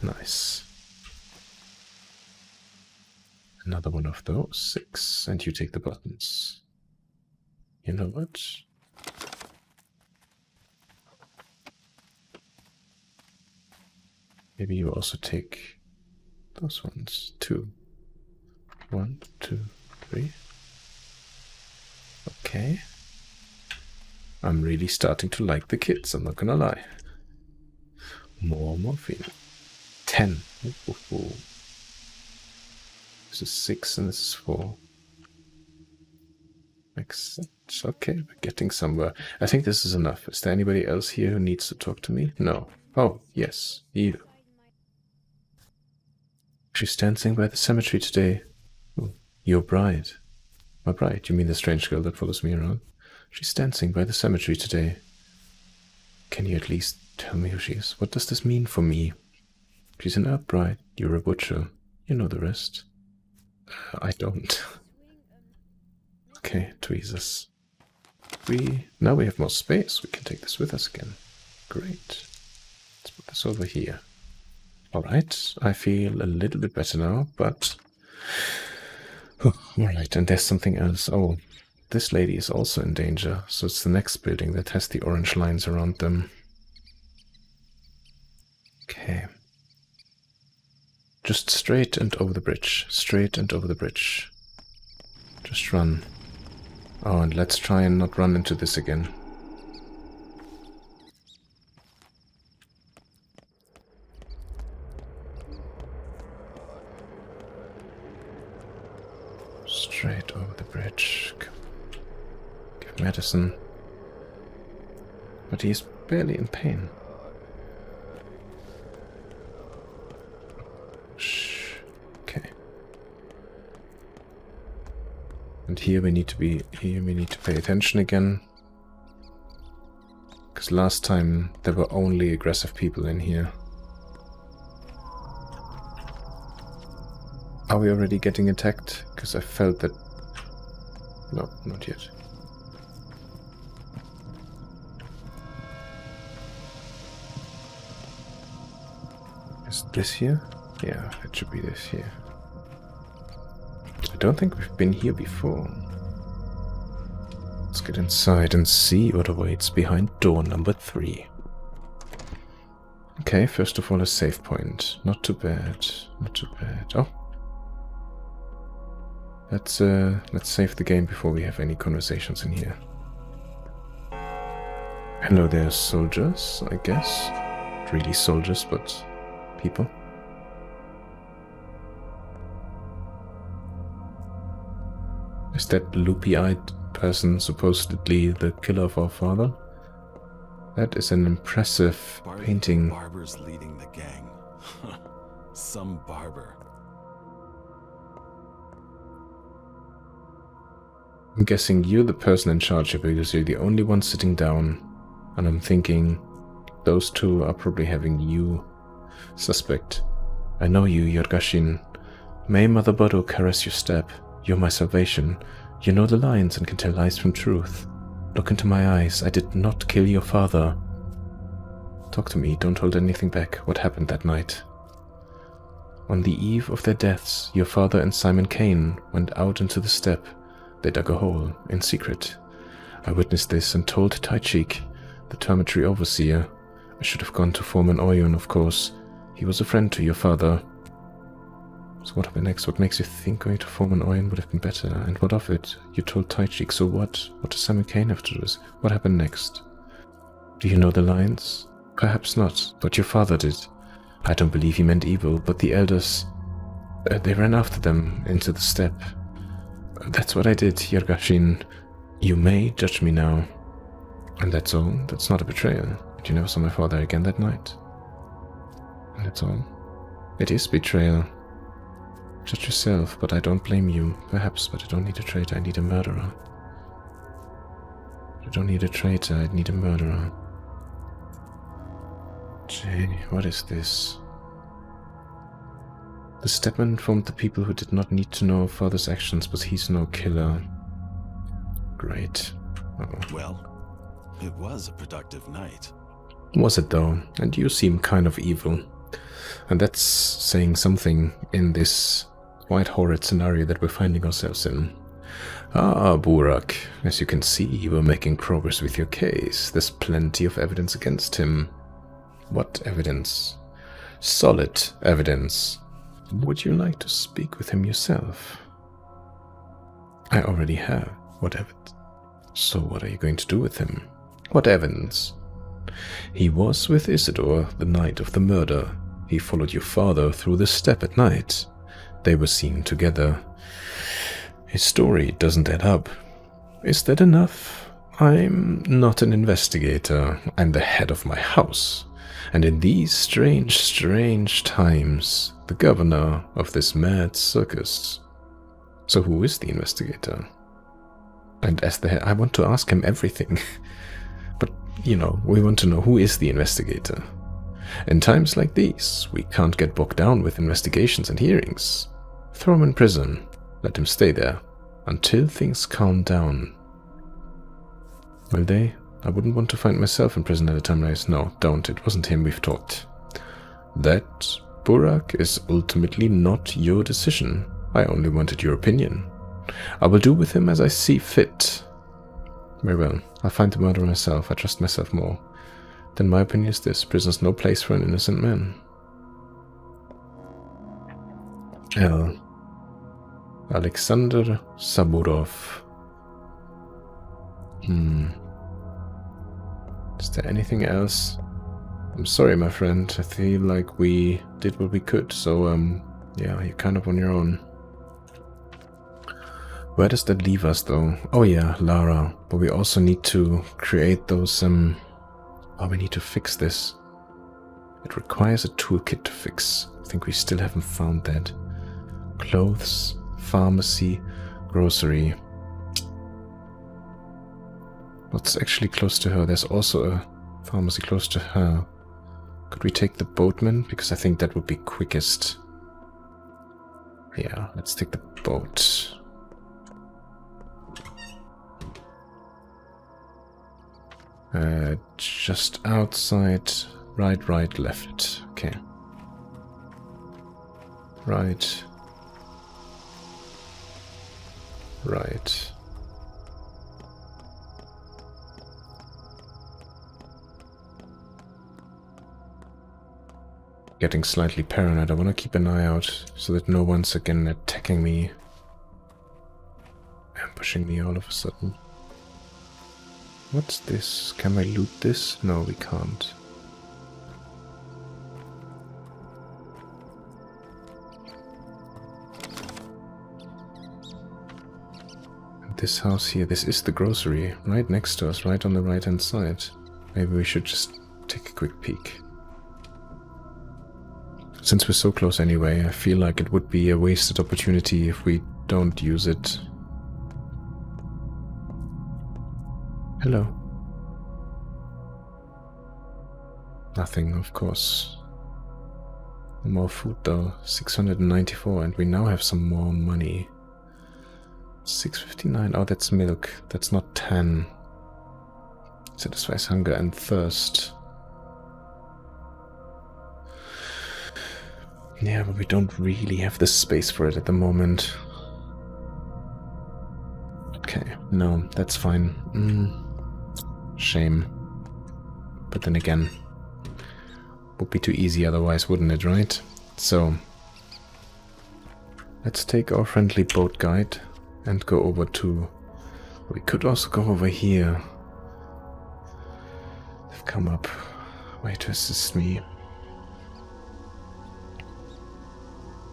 Nice. Another one of those. 6. And you take the buttons. You know what? Maybe you also take those ones. 2. 1, 2, 3. Okay. I'm really starting to like the kids, I'm not gonna lie. More morphine. 10. Ooh, ooh, ooh. This is 6 and this is 4. Makes sense. Okay, we're getting somewhere. I think this is enough. Is there anybody else here who needs to talk to me? No. Oh, yes. You. She's dancing by the cemetery today. Oh, your bride. My bride? You mean the strange girl that follows me around? She's dancing by the cemetery today. Can you at least tell me who she is? What does this mean for me? She's an herb bride. You're a butcher. You know the rest. I don't. Okay, tweezers. Now we have more space. We can take this with us again. Great. Let's put this over here. Alright, I feel a little bit better now, but... Alright, and there's something else. Oh, this lady is also in danger, so it's the next building that has the orange lines around them. Okay. Just straight and over the bridge. Straight and over the bridge. Just run. Oh, and let's try and not run into this again. Straight over the bridge. Give medicine. But he's barely in pain. Shh. Okay. And here we need to pay attention again. Because last time there were only aggressive people in here. Are we already getting attacked? Because I felt that... No, not yet. Is this here? Yeah, it should be this here. I don't think we've been here before. Let's get inside and see what awaits behind door number 3. Okay, first of all a save point. Not too bad. Not too bad. Oh. Let's save the game before we have any conversations in here. Hello there, soldiers, I guess. Not really soldiers, but people. Is that loopy-eyed person supposedly the killer of our father? That is an impressive painting. Barber's leading the gang. Some barber. I'm guessing you're the person in charge here because you're the only one sitting down. And I'm thinking those two are probably having you suspect. I know you, Yorgashin. May Mother Bodo caress your step. You're my salvation. You know the lines and can tell lies from truth. Look into my eyes. I did not kill your father. Talk to me. Don't hold anything back. What happened that night? On the eve of their deaths, your father and Simon Kane went out into the steppe. They dug a hole, in secret. I witnessed this and told Taichik, the dormitory overseer. I should have gone to Foreman Oyun, of course. He was a friend to your father. So what happened next? What makes you think going to Foreman Oyun would have been better? And what of it? You told Taichik, so what? What does Simon Kane have to do with this? What happened next? Do you know the lines? Perhaps not, but your father did. I don't believe he meant evil, but the elders... they ran after them into the steppe. That's what I did, Yergashin. You may judge me now. And that's all. That's not a betrayal. But you never saw my father again that night. And that's all. It is betrayal. Judge yourself, but I don't blame you. Perhaps, but I don't need a traitor, I need a murderer. I don't need a traitor, I need a murderer. Gee, what is this? The stepman informed the people who did not need to know of father's actions, but he's no killer. Great. Uh-oh. Well, it was a productive night. Was it though? And you seem kind of evil. And that's saying something in this quite horrid scenario that we're finding ourselves in. Ah, Burak, as you can see, you were making progress with your case. There's plenty of evidence against him. What evidence? Solid evidence. Would you like to speak with him yourself? I already have. What evidence? So what are you going to do with him? What evidence? He was with Isidore the night of the murder. He followed your father through the steppe at night. They were seen together. His story doesn't add up. Is that enough? I'm not an investigator. I'm the head of my house. And in these strange, strange times, the governor of this mad circus. So who is the investigator? And as the head, I want to ask him everything. But, you know, we want to know who is the investigator. In times like these, we can't get bogged down with investigations and hearings. Throw him in prison. Let him stay there until things calm down. Will they? I wouldn't want to find myself in prison at a time like this. No, don't. It wasn't him we've talked. That, Burak, is ultimately not your decision. I only wanted your opinion. I will do with him as I see fit. Very well. I'll find the murderer myself. I trust myself more. Then my opinion is this. Prison's no place for an innocent man. Alexander Saburov. Is there anything else? I'm sorry, my friend. I feel like we did what we could, so, yeah, you're kind of on your own. Where does that leave us, though? Oh yeah, Lara. But we also need to create those, oh, we need to fix this. It requires a toolkit to fix. I think we still haven't found that. Clothes, pharmacy, grocery. What's actually close to her? There's also a pharmacy close to her. Could we take the boatman? Because I think that would be quickest. Yeah, let's take the boat. Just outside. Right, left. Okay. Right. Getting slightly paranoid. I want to keep an eye out so that no one's again attacking me. Ambushing me all of a sudden. What's this? Can I loot this? No, we can't. And this house here, this is the grocery, right next to us, right on the right-hand side. Maybe we should just take a quick peek. Since we're so close anyway, I feel like it would be a wasted opportunity if we don't use it. Hello. Nothing, of course. More food though. 694, and we now have some more money. 659. Oh, that's milk. That's not 10. Satisfies hunger and thirst. Yeah, but we don't really have the space for it at the moment. Okay, no, that's fine. Shame. But then again, would be too easy otherwise, wouldn't it, right? So, let's take our friendly boat guide and go over to... We could also go over here. They've come up. Way to assist me.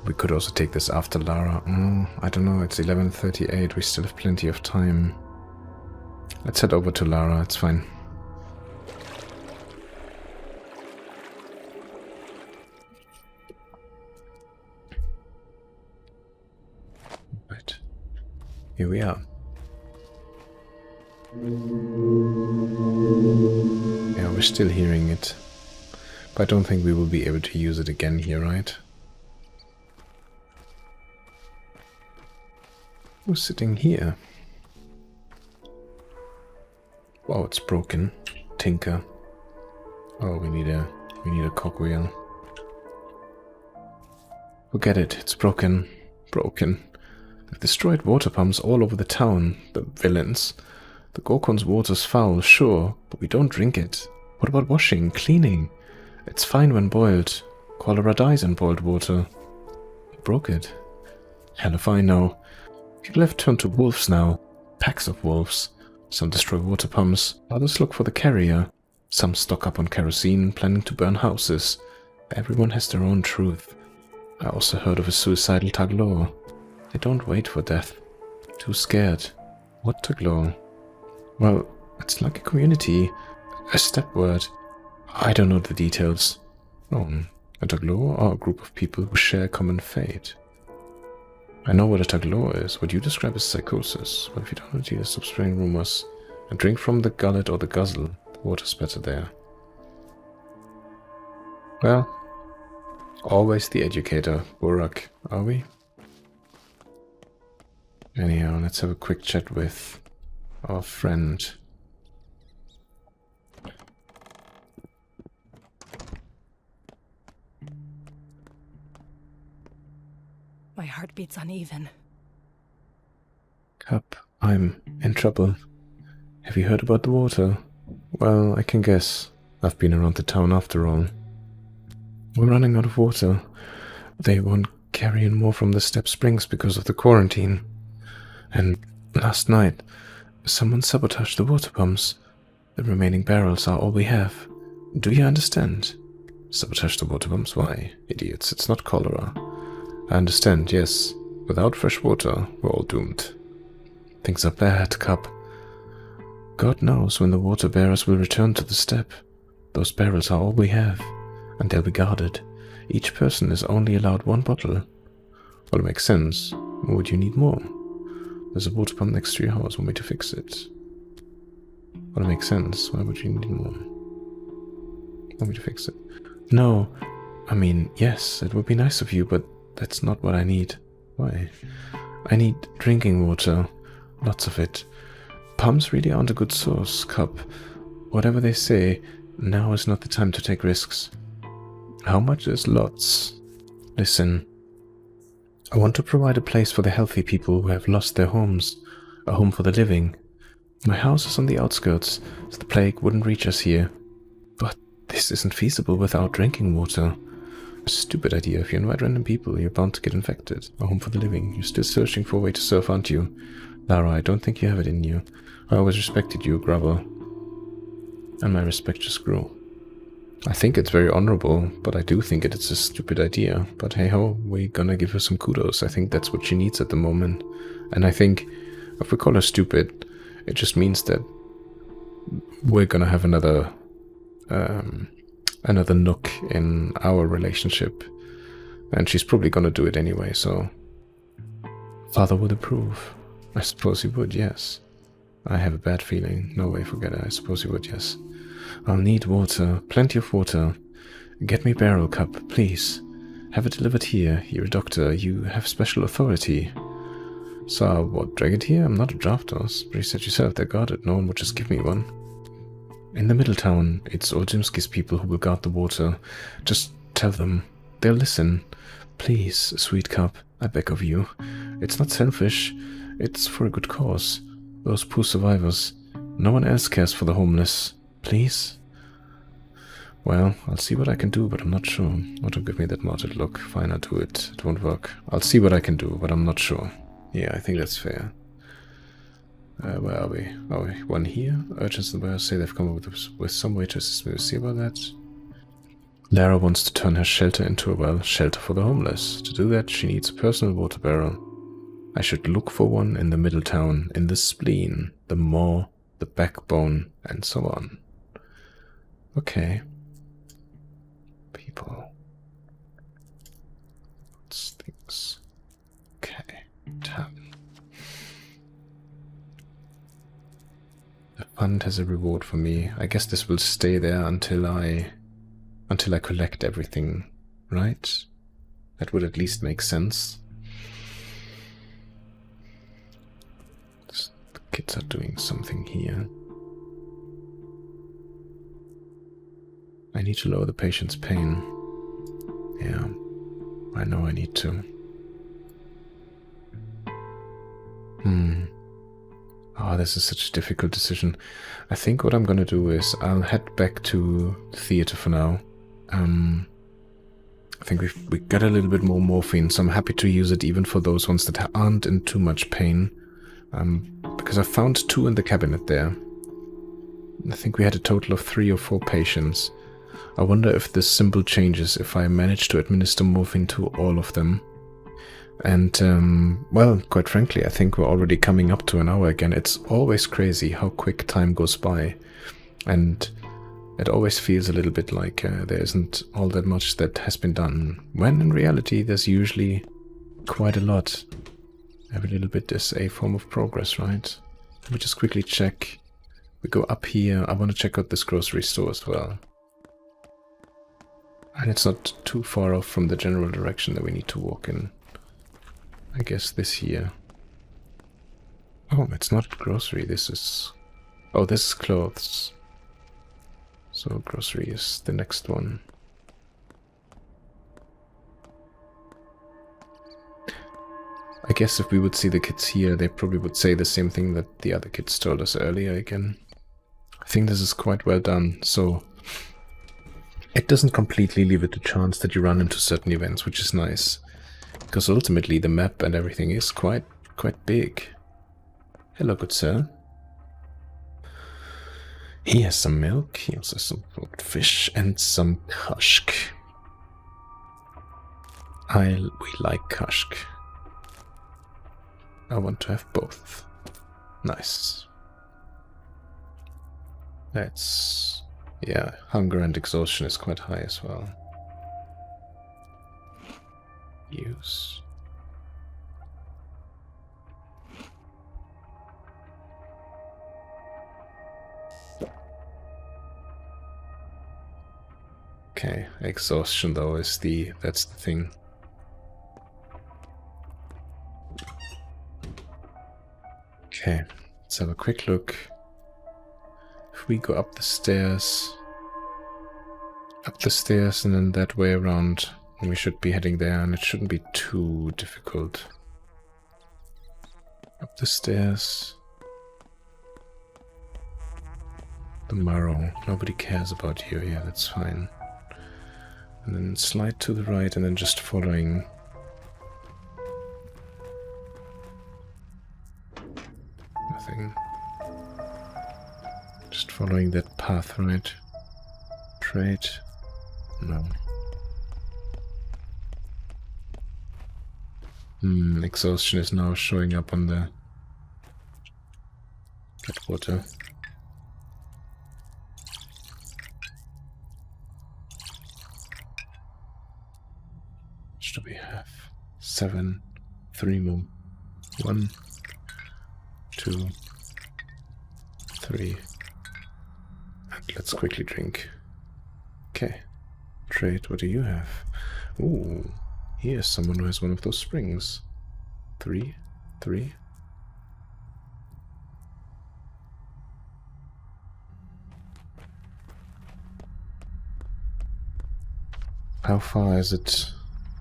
We could also take this after Lara. I don't know, it's 11:38, we still have plenty of time. Let's head over to Lara, it's fine. Right. Here we are. Yeah, we're still hearing it. But I don't think we will be able to use it again here, right? Who's sitting here? Wow, it's broken. Tinker. Oh, we need a cogwheel. Forget it, it's broken. broken. They've destroyed water pumps all over the town, the villains. The Gorkon's water's foul, sure, but we don't drink it. What about washing, cleaning? It's fine when boiled. Cholera dies in boiled water. Broke it. Hell if I know. People have turned to wolves now. Packs of wolves. Some destroy water pumps, others look for the carrier. Some stock up on kerosene, planning to burn houses. Everyone has their own truth. I also heard of a suicidal Taglor. They don't wait for death. Too scared. What Taglor? Well, it's like a community. A step word. I don't know the details. Oh, a Taglor are a group of people who share a common fate. I know what a Taglor is, what you describe as psychosis. Well, if you don't know Jesus, stop spreading rumors. And drink from the gullet or the guzzle. The water's better there. Well, always the educator, Burak, are we? Anyhow, let's have a quick chat with our friend. My heart beats uneven. Cup, I'm in trouble. Have you heard about the water? Well, I can guess. I've been around the town after all. We're running out of water. They won't carry in more from the Step Springs because of the quarantine. And last night, someone sabotaged the water pumps. The remaining barrels are all we have. Do you understand? Sabotage the water pumps? Why? Idiots, it's not cholera. I understand, yes. Without fresh water, we're all doomed. Things are bad, Cup. God knows when the water bearers will return to the steppe. Those barrels are all we have, and they'll be guarded. Each person is only allowed one bottle. Well, it makes sense. Would you need more? There's a water pump next to your house. Want me to fix it? Well, it makes sense. Why would you need more? Want me to fix it? No. I mean, yes, it would be nice of you, but that's not what I need. Why? I need drinking water. Lots of it. Pumps really aren't a good source, Cup. Whatever they say, now is not the time to take risks. How much is lots? Listen. I want to provide a place for the healthy people who have lost their homes. A home for the living. My house is on the outskirts, so the plague wouldn't reach us here. But this isn't feasible without drinking water. A stupid idea. If you invite random people, you're bound to get infected. A home for the living. You're still searching for a way to surf, aren't you? Lara, I don't think you have it in you. I always respected you, Grubber. And my respect just grew. I think it's very honorable, but I do think it's a stupid idea. But hey ho, we're gonna give her some kudos. I think that's what she needs at the moment. And I think if we call her stupid, it just means that we're gonna have another nook in our relationship. And she's probably gonna do it anyway, so Father would approve. I suppose he would, yes. I have a bad feeling. No way, forget it. I suppose he would, yes. I'll need water. Plenty of water. Get me barrel, Cup, please. Have it delivered here. You're a doctor. You have special authority. So, what, drag it here? I'm not a draft horse. But you said yourself they're guarded. No one would just give me one. In the middle town, it's Oljimski's people who will guard the water. Just tell them. They'll listen. Please, sweet Cup, I beg of you. It's not selfish. It's for a good cause. Those poor survivors. No one else cares for the homeless. Please? Well, I'll see what I can do, but I'm not sure. Oh, don't give me that mottled look. Fine, I'll do it. It won't work. I'll see what I can do, but I'm not sure. Yeah, I think that's fair. Where are we? Are we one here? Urchins and bears say they've come up with some way to assist me. We'll see about that. Lara wants to turn her shelter into a, well, shelter for the homeless. To do that, she needs a personal water barrel. I should look for one in the middle town, in the spleen, the maw, the backbone, and so on. Okay. People. What's things? Okay. Town. The fund has a reward for me. I guess this will stay there until I collect everything, right? That would at least make sense. The kids are doing something here. I need to lower the patient's pain. Yeah, I know I need to. Oh, this is such a difficult decision. I think what I'm gonna do is I'll head back to the theater for now. I think we got a little bit more morphine, so I'm happy to use it even for those ones that aren't in too much pain. Because I found 2 in the cabinet there. I think we had a total of 3 or 4 patients. I wonder if this symbol changes if I manage to administer morphine to all of them. And, well, quite frankly, I think we're already coming up to an hour again. It's always crazy how quick time goes by. And it always feels a little bit like there isn't all that much that has been done, when in reality there's usually quite a lot. Every little bit is a form of progress, right? Let me just quickly check. We go up here. I want to check out this grocery store as well. And it's not too far off from the general direction that we need to walk in. I guess this here. Oh, it's not grocery. This is... Oh, this is clothes. So grocery is the next one. I guess if we would see the kids here, they probably would say the same thing that the other kids told us earlier again. I think this is quite well done, so it doesn't completely leave it to chance that you run into certain events, which is nice. Because ultimately the map and everything is quite big. Hello, good sir. He has some milk, he also has some fish and some kushk. We like kushk. I want to have both. Nice. That's... yeah, hunger and exhaustion is quite high as well. Use. Okay, exhaustion though is that's the thing. Okay, let's have a quick look. If we go up the stairs and then that way around, we should be heading there, and it shouldn't be too difficult. Up the stairs. The marrow. Nobody cares about you. Yeah, that's fine. And then slide to the right and then just following. Nothing. Just following that path, right? Trade. No. Exhaustion is now showing up on the cat water. What do we have? 7. 3 more. 1, 2, 3. And let's quickly drink. Okay. Trade, what do you have? Ooh. Here's someone who has one of those springs. 3, 3. How far is it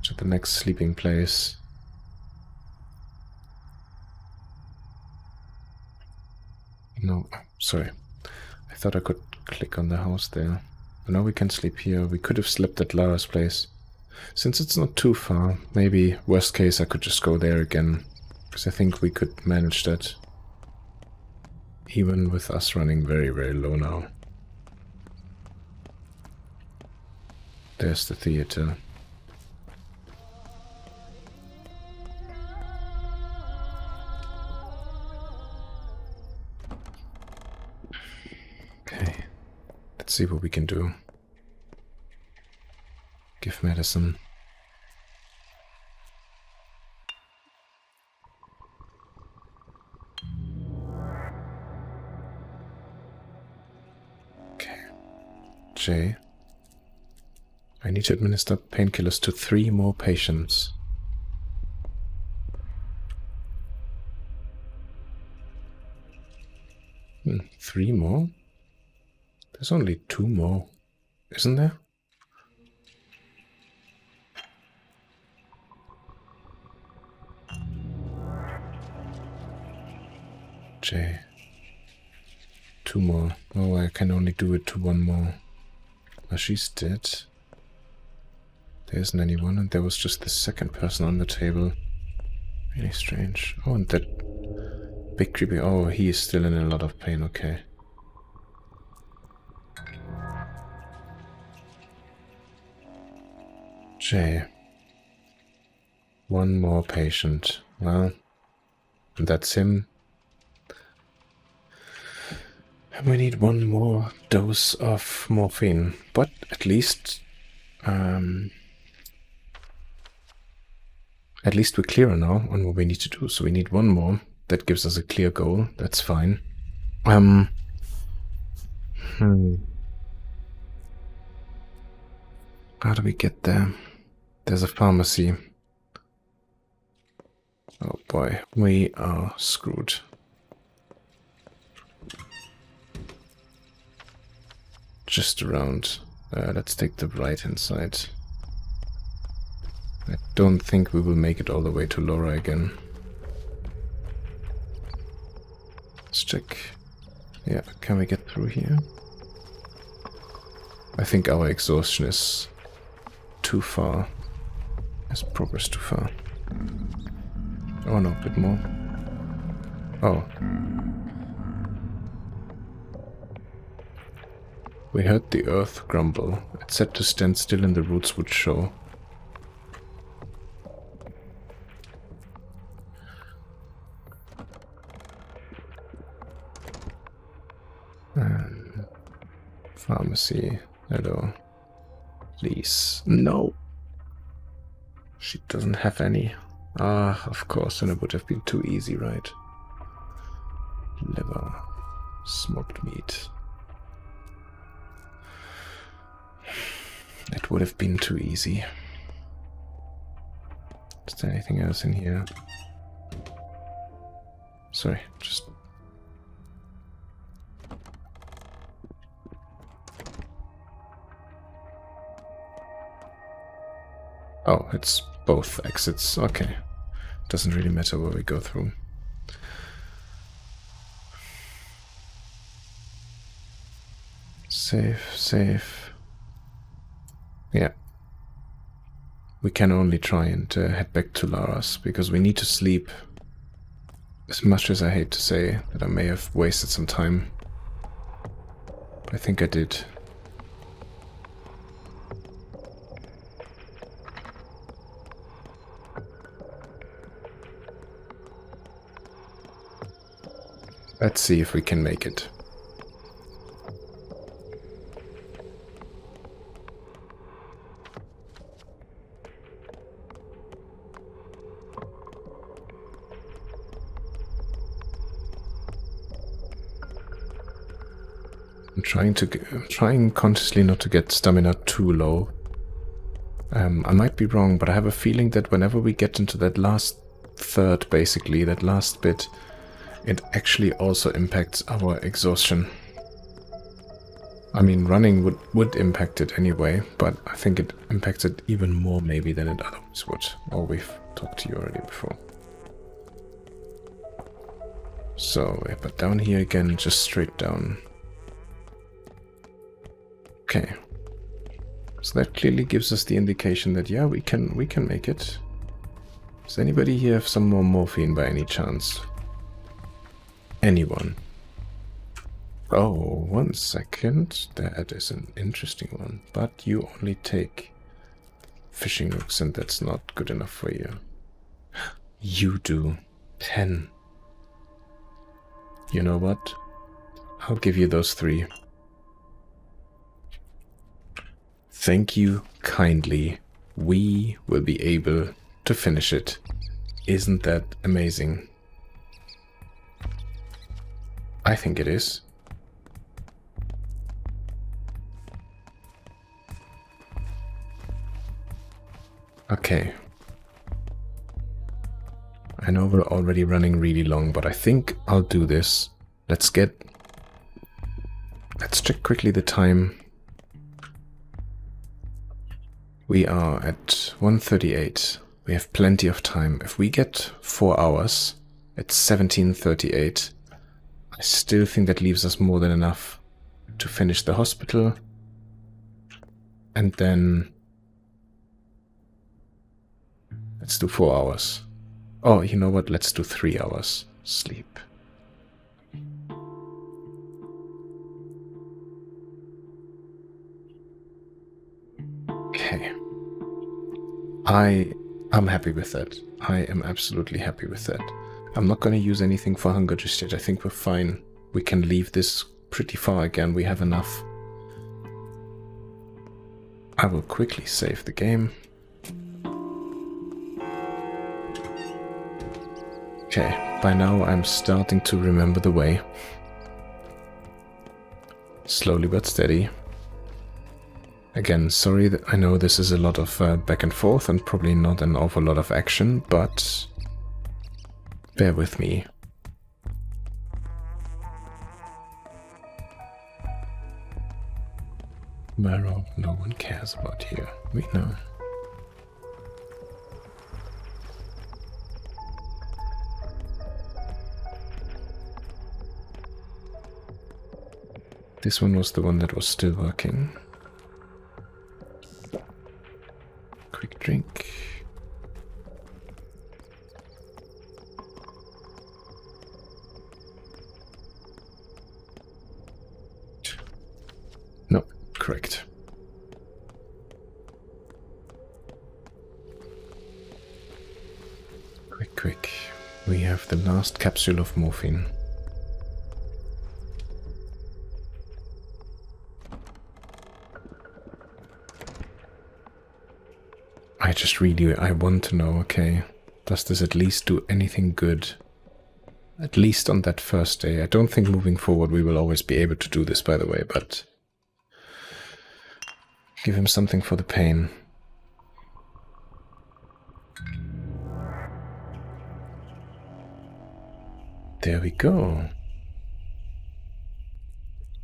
to the next sleeping place? No, sorry. I thought I could click on the house there. But now we can sleep here. We could have slept at Lara's place. Since it's not too far, maybe worst case I could just go there again, because I think we could manage that, even with us running very, very low now. There's the theater. Okay, let's see what we can do. Give medicine. Okay. J. I need to administer painkillers to 3 more patients. Hmm, 3 more? There's only 2 more, isn't there? J. 2 more. Oh, I can only do it to 1 more. Now she's dead. There isn't anyone, and there was just the second person on the table. Really strange. Oh, and that big creepy... Oh, he is still in a lot of pain, okay. J. 1 more patient. Well, and that's him. And we need 1 more dose of morphine. But at least we're clearer now on what we need to do. So we need 1 more. That gives us a clear goal. That's fine. How do we get there? There's a pharmacy. Oh boy, we are screwed. Just around. Let's take the right-hand side. I don't think we will make it all the way to Laura again. Let's check. Yeah, can we get through here? I think our exhaustion is too far. Has progressed too far. Oh no, a bit more. Oh. We heard the earth grumble. It said to stand still and the roots would show. Pharmacy. Hello. Please. No. She doesn't have any. Ah, of course, and it would have been too easy, right? Liver. Smoked meat. It would have been too easy. Is there anything else in here? Sorry, just... Oh, it's both exits. Okay. Doesn't really matter where we go through. Safe, safe. Yeah. We can only try and head back to Lara's, because we need to sleep. As much as I hate to say that I may have wasted some time, I think I did. Let's see if we can make it. I'm trying consciously not to get stamina too low. I might be wrong, but I have a feeling that whenever we get into that last third, basically, that last bit, it actually also impacts our exhaustion. I mean, running would impact it anyway, but I think it impacts it even more maybe than it otherwise would. Oh, we've talked to you already before. So, but down here again, just straight down. Okay. So that clearly gives us the indication that, yeah, we can make it. Does anybody here have some more morphine by any chance? Anyone? Oh, 1 second. That is an interesting one. But you only take fishing hooks, and that's not good enough for you. You do. 10. You know what? I'll give you those 3. Thank you kindly. We will be able to finish it. Isn't that amazing? I think it is. Okay. I know we're already running really long, but I think I'll do this. Let's check quickly the time. We are at 1:38. We have plenty of time. If we get 4 hours, it's 17:38. I still think that leaves us more than enough to finish the hospital. And then let's do 4 hours. Oh, you know what? Let's do 3 hours sleep. Okay. I'm happy with that. I am absolutely happy with that. I'm not going to use anything for hunger just yet. I think we're fine. We can leave this pretty far again. We have enough. I will quickly save the game. Okay, by now I'm starting to remember the way. Slowly but steady. Again, sorry that I know this is a lot of back and forth and probably not an awful lot of action, but bear with me. Marrow, no one cares about here. We know. This one was the one that was still working. Quick drink. No, correct. Quick. We have the last capsule of morphine. I want to know, okay, does this at least do anything good? At least on that first day. I don't think moving forward we will always be able to do this, by the way, but give him something for the pain. There we go.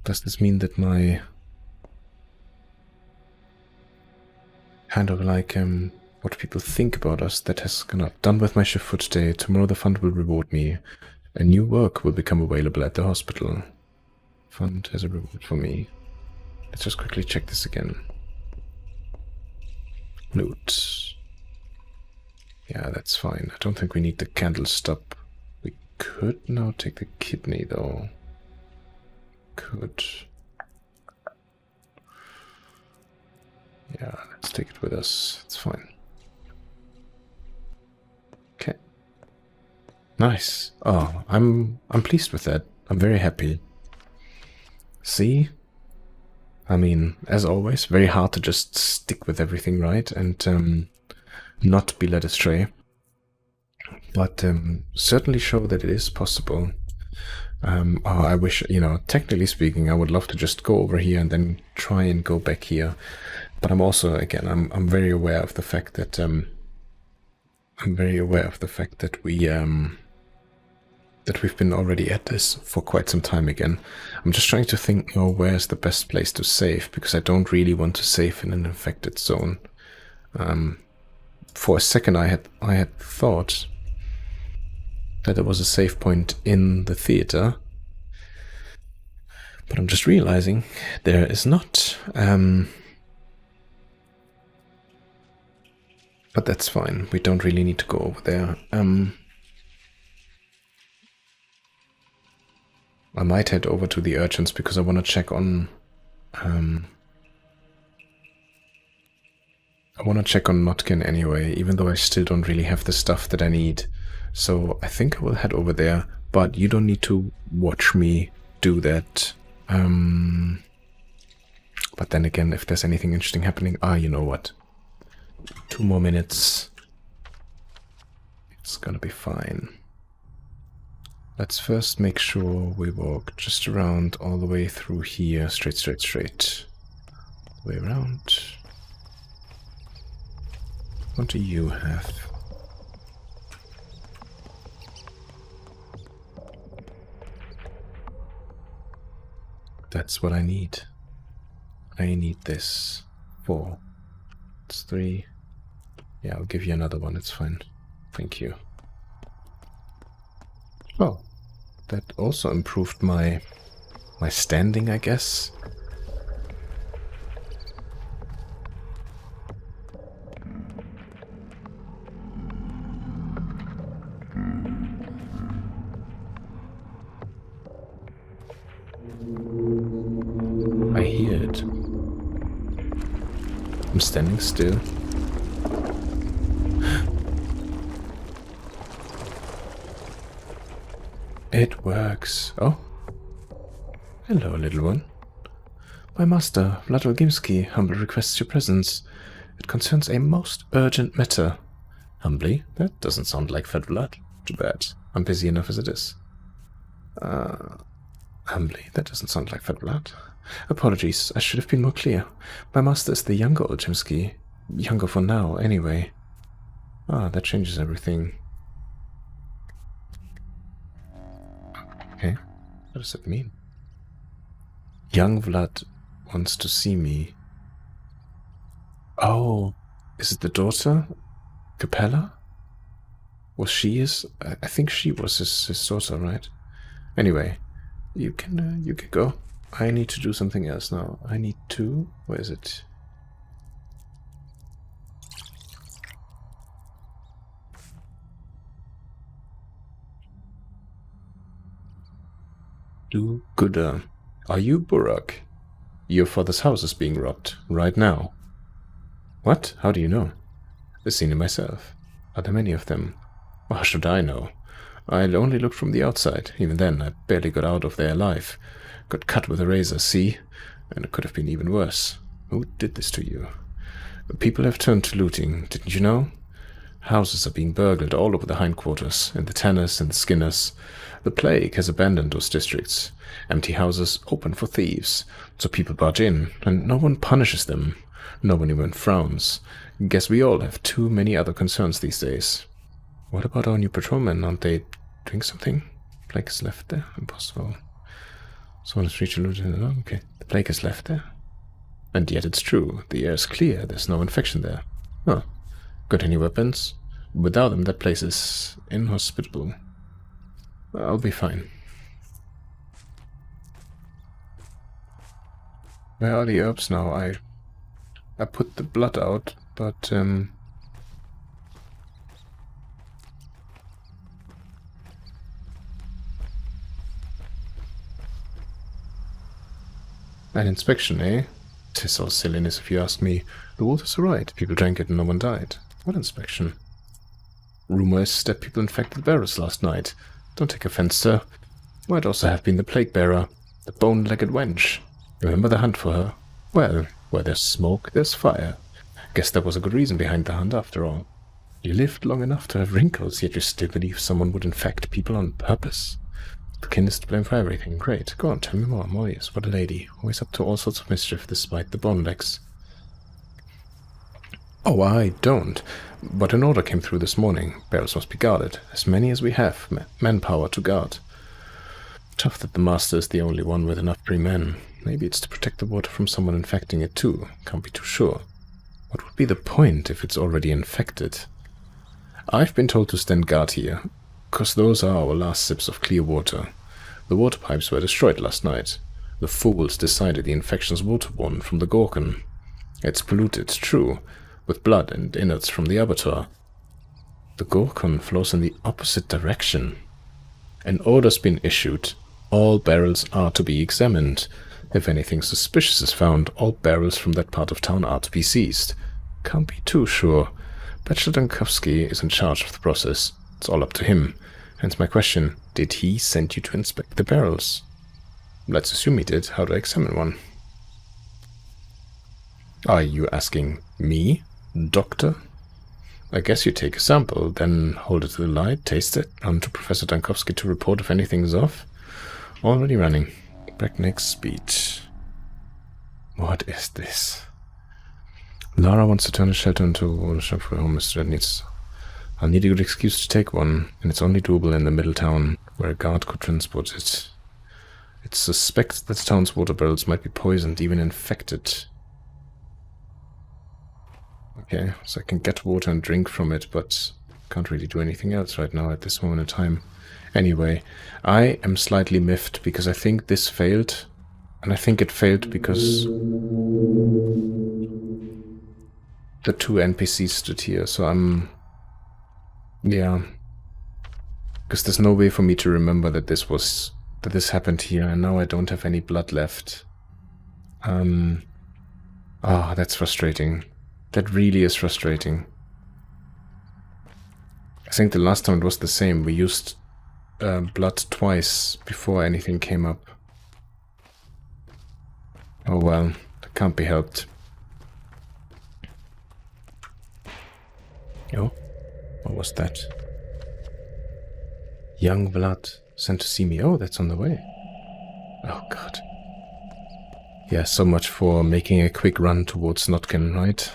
Does this mean that my kind of like what people think about us that has kind of done with my shift for today. Tomorrow the fund will reward me. A new work will become available at the hospital. Fund has a reward for me. Let's just quickly check this again. Loot. Yeah, that's fine. I don't think we need the candle stop. We could now take the kidney though. Could. Yeah, let's take it with us. It's fine. Okay. Nice. Oh, I'm pleased with that. I'm very happy. See? I mean, as always, very hard to just stick with everything, right? And not be led astray. But certainly show that it is possible. Oh, I wish, technically speaking, I would love to just go over here and then try and go back here. But I'm also, again, I'm very aware of the fact that we've been already at this for quite some time again. I'm just trying to think, where's the best place to save, because I don't really want to save in an infected zone. For a second, I had thought that there was a save point in the theater, but I'm just realizing there is not. But that's fine. We don't really need to go over there. I might head over to the urchins because I want to check on. I want to check on Notkin anyway, even though I still don't really have the stuff that I need. So I think I will head over there, but you don't need to watch me do that. But then again, if there's anything interesting happening, you know what? 2 more minutes. It's gonna be fine. Let's first make sure we walk just around all the way through here, straight. Way around. What do you have? That's what I need. I need this. 4. It's 3. Yeah, I'll give you another one, it's fine. Thank you. Oh. that also improved my standing, I guess. I hear it. I'm standing still. It works. Oh. Hello, little one. My master, Vlad Wilgimski, humbly requests your presence. It concerns a most urgent matter. Humbly? That doesn't sound like Fat Vlad. Too bad. I'm busy enough as it is. Humbly? That doesn't sound like Fat Vlad. Apologies, I should have been more clear. My master is the younger Olchimsky. Younger for now, anyway. Ah, that changes everything. Okay, what does that mean? Young Vlad wants to see me. Oh, is it the daughter? Capella? Was she his? I think she was his daughter, right? Anyway, you can go. I need to do something else now. I need to... Where is it? Do gooder. Are you Burak? Your father's house is being robbed right now. What? How do you know? I've seen it myself. Are there many of them? Well, how should I know? I only looked from the outside. Even then, I barely got out of there alive. Got cut with a razor, see? And it could have been even worse. Who did this to you? People have turned to looting, didn't you know? Houses are being burgled all over the hindquarters, and the Tanners and the Skinners. The plague has abandoned those districts. Empty houses open for thieves, so people barge in, and no one punishes them. No one even frowns. Guess we all have too many other concerns these days. What about our new patrolmen? Aren't they doing something? Plague is left there? Impossible. Someone has reached a lieutenant. Okay, the plague is left there. And yet it's true. The air is clear. There's no infection there. Oh. Got any weapons? Without them, that place is inhospitable. I'll be fine. Where are the herbs now? I put the blood out, but an inspection, eh? 'Tis all silliness if you ask me. The water's alright. People drank it and no one died. What inspection? Rumor is that people infected the barrels last night. Don't take offense, sir. Might also have been the plague bearer, the bone-legged wench. Remember the hunt for her? Well, where there's smoke, there's fire. Guess there was a good reason behind the hunt after all. You lived long enough to have wrinkles, yet you still believe someone would infect people on purpose? The kin is to blame for everything. Great. Go on, tell me more. More, yes. What a lady. Always up to all sorts of mischief despite the bone legs. Oh, I don't. But an order came through this morning. Barrels must be guarded. As many as we have. Manpower to guard. Tough that the master is the only one with enough free men. Maybe it's to protect the water from someone infecting it too. Can't be too sure. What would be the point if it's already infected? I've been told to stand guard here, 'cause those are our last sips of clear water. The water pipes were destroyed last night. The fools decided the infection's waterborne from the Gorgon. It's polluted, true, with blood and innards from the abattoir. The Gorgon flows in the opposite direction. An order's been issued. All barrels are to be examined. If anything suspicious is found, all barrels from that part of town are to be seized. Can't be too sure. Bachelor Dankowski is in charge of the process. It's all up to him. Hence my question, did he send you to inspect the barrels? Let's assume he did. How do I examine one? Are you asking me, doctor? I guess you take a sample, then hold it to the light, taste it, run to Professor Dankowski to report if anything's off. Already running. Breakneck speed. What is this? Lara wants to turn the shelter into a shop for homeless students. I'll need a good excuse to take one, and it's only doable in the middle town, where a guard could transport it. It's suspected that the town's water barrels might be poisoned, even infected. Okay, so I can get water and drink from it, but can't really do anything else right now at this moment in time. Anyway, I am slightly miffed because I think this failed. And I think it failed because the two NPCs stood here. So I'm... yeah. Because there's no way for me to remember that this happened here. And now I don't have any blood left. That's frustrating. That really is frustrating. I think the last time it was the same. We used blood twice before anything came up. Oh well, that can't be helped. Oh, what was that? Young blood sent to see me. Oh, that's on the way. Oh god. Yeah, so much for making a quick run towards Notkin, right?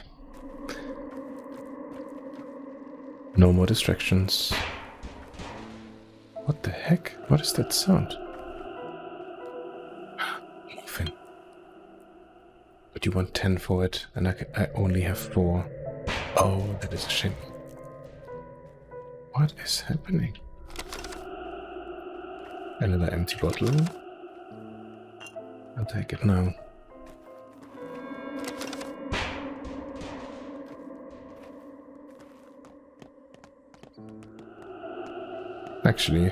No more distractions. What the heck? What is that sound? Morphin. But you want 10 for it, and I only have 4. Oh, that is a shame. What is happening? Another empty bottle. I'll take it now. Actually,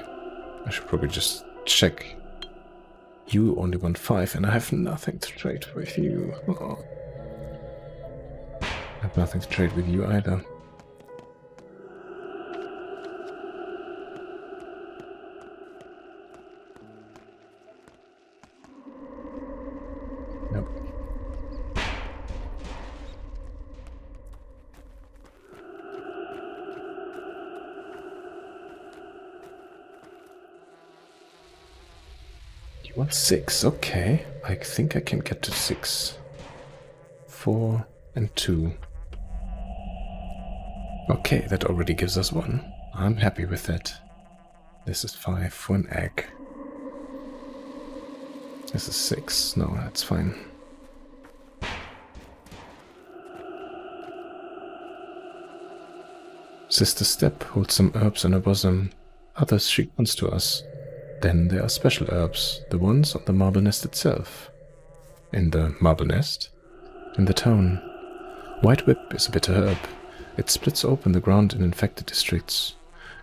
I should probably just check. You only want 5 and I have nothing to trade with you. Oh. I have nothing to trade with you either. Nope. You want 6? Okay. I think I can get to 6. 4 and 2. Okay, that already gives us 1. I'm happy with that. This is 5 for an egg. This is 6. No, that's fine. Sister Step holds some herbs in her bosom. Others she grants to us. Then there are special herbs, the ones on the marble nest itself. In the marble nest? In the town. White whip is a bitter herb. It splits open the ground in infected districts.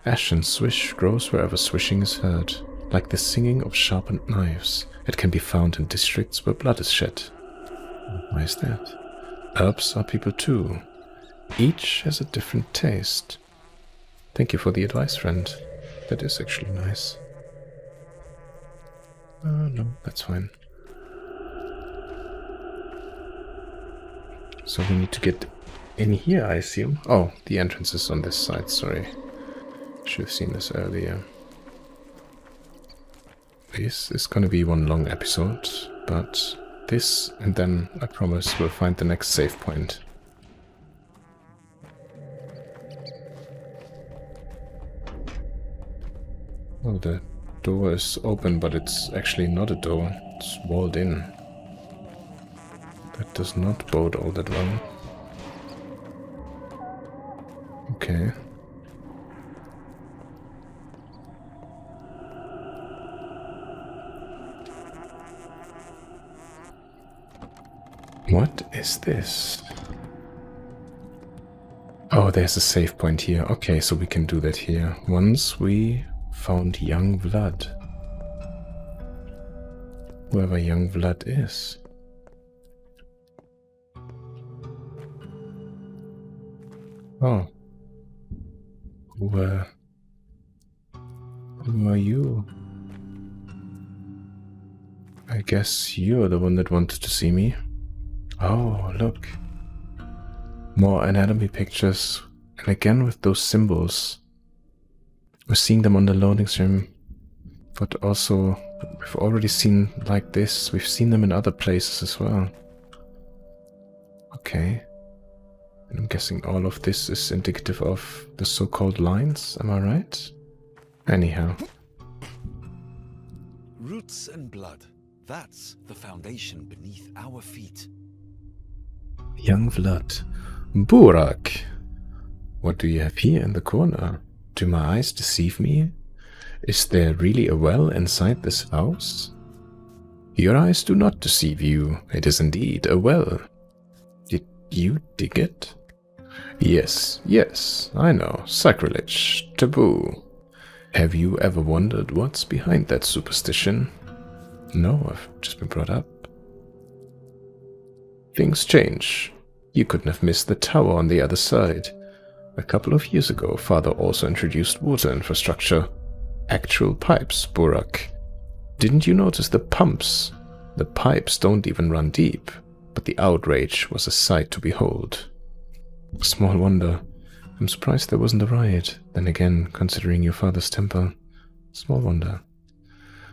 Ash and swish grows wherever swishing is heard. Like the singing of sharpened knives, it can be found in districts where blood is shed. Why is that? Herbs are people too. Each has a different taste. Thank you for the advice, friend. That is actually nice. No, that's fine. So we need to get in here, I assume. Oh, the entrance is on this side, sorry. Should have seen this earlier. This is gonna be one long episode, but this, and then I promise we'll find the next save point. Oh, the door is open, but it's actually not a door. It's walled in. That does not bode all that well. Okay. What is this? Oh, there's a save point here. Okay, so we can do that here. Once we found young blood. Whoever young blood is. Oh. Who are you? I guess you're the one that wanted to see me. Oh, look. More anatomy pictures. And again with those symbols. We're seeing them on the loading screen. But also, we've already seen like this. We've seen them in other places as well. Okay. And I'm guessing all of this is indicative of the so-called lines, am I right? Anyhow. Roots and blood. That's the foundation beneath our feet. Young blood. Burak. What do you have here in the corner? Do my eyes deceive me? Is there really a well inside this house? Your eyes do not deceive you. It is indeed a well. Did you dig it? Yes, yes, I know. Sacrilege. Taboo. Have you ever wondered what's behind that superstition? No, I've just been brought up. Things change. You couldn't have missed the tower on the other side. A couple of years ago, Father also introduced water infrastructure. Actual pipes, Burak. Didn't you notice the pumps? The pipes don't even run deep, but the outrage was a sight to behold. Small wonder. I'm surprised there wasn't a riot. Then again, considering your father's temper, small wonder.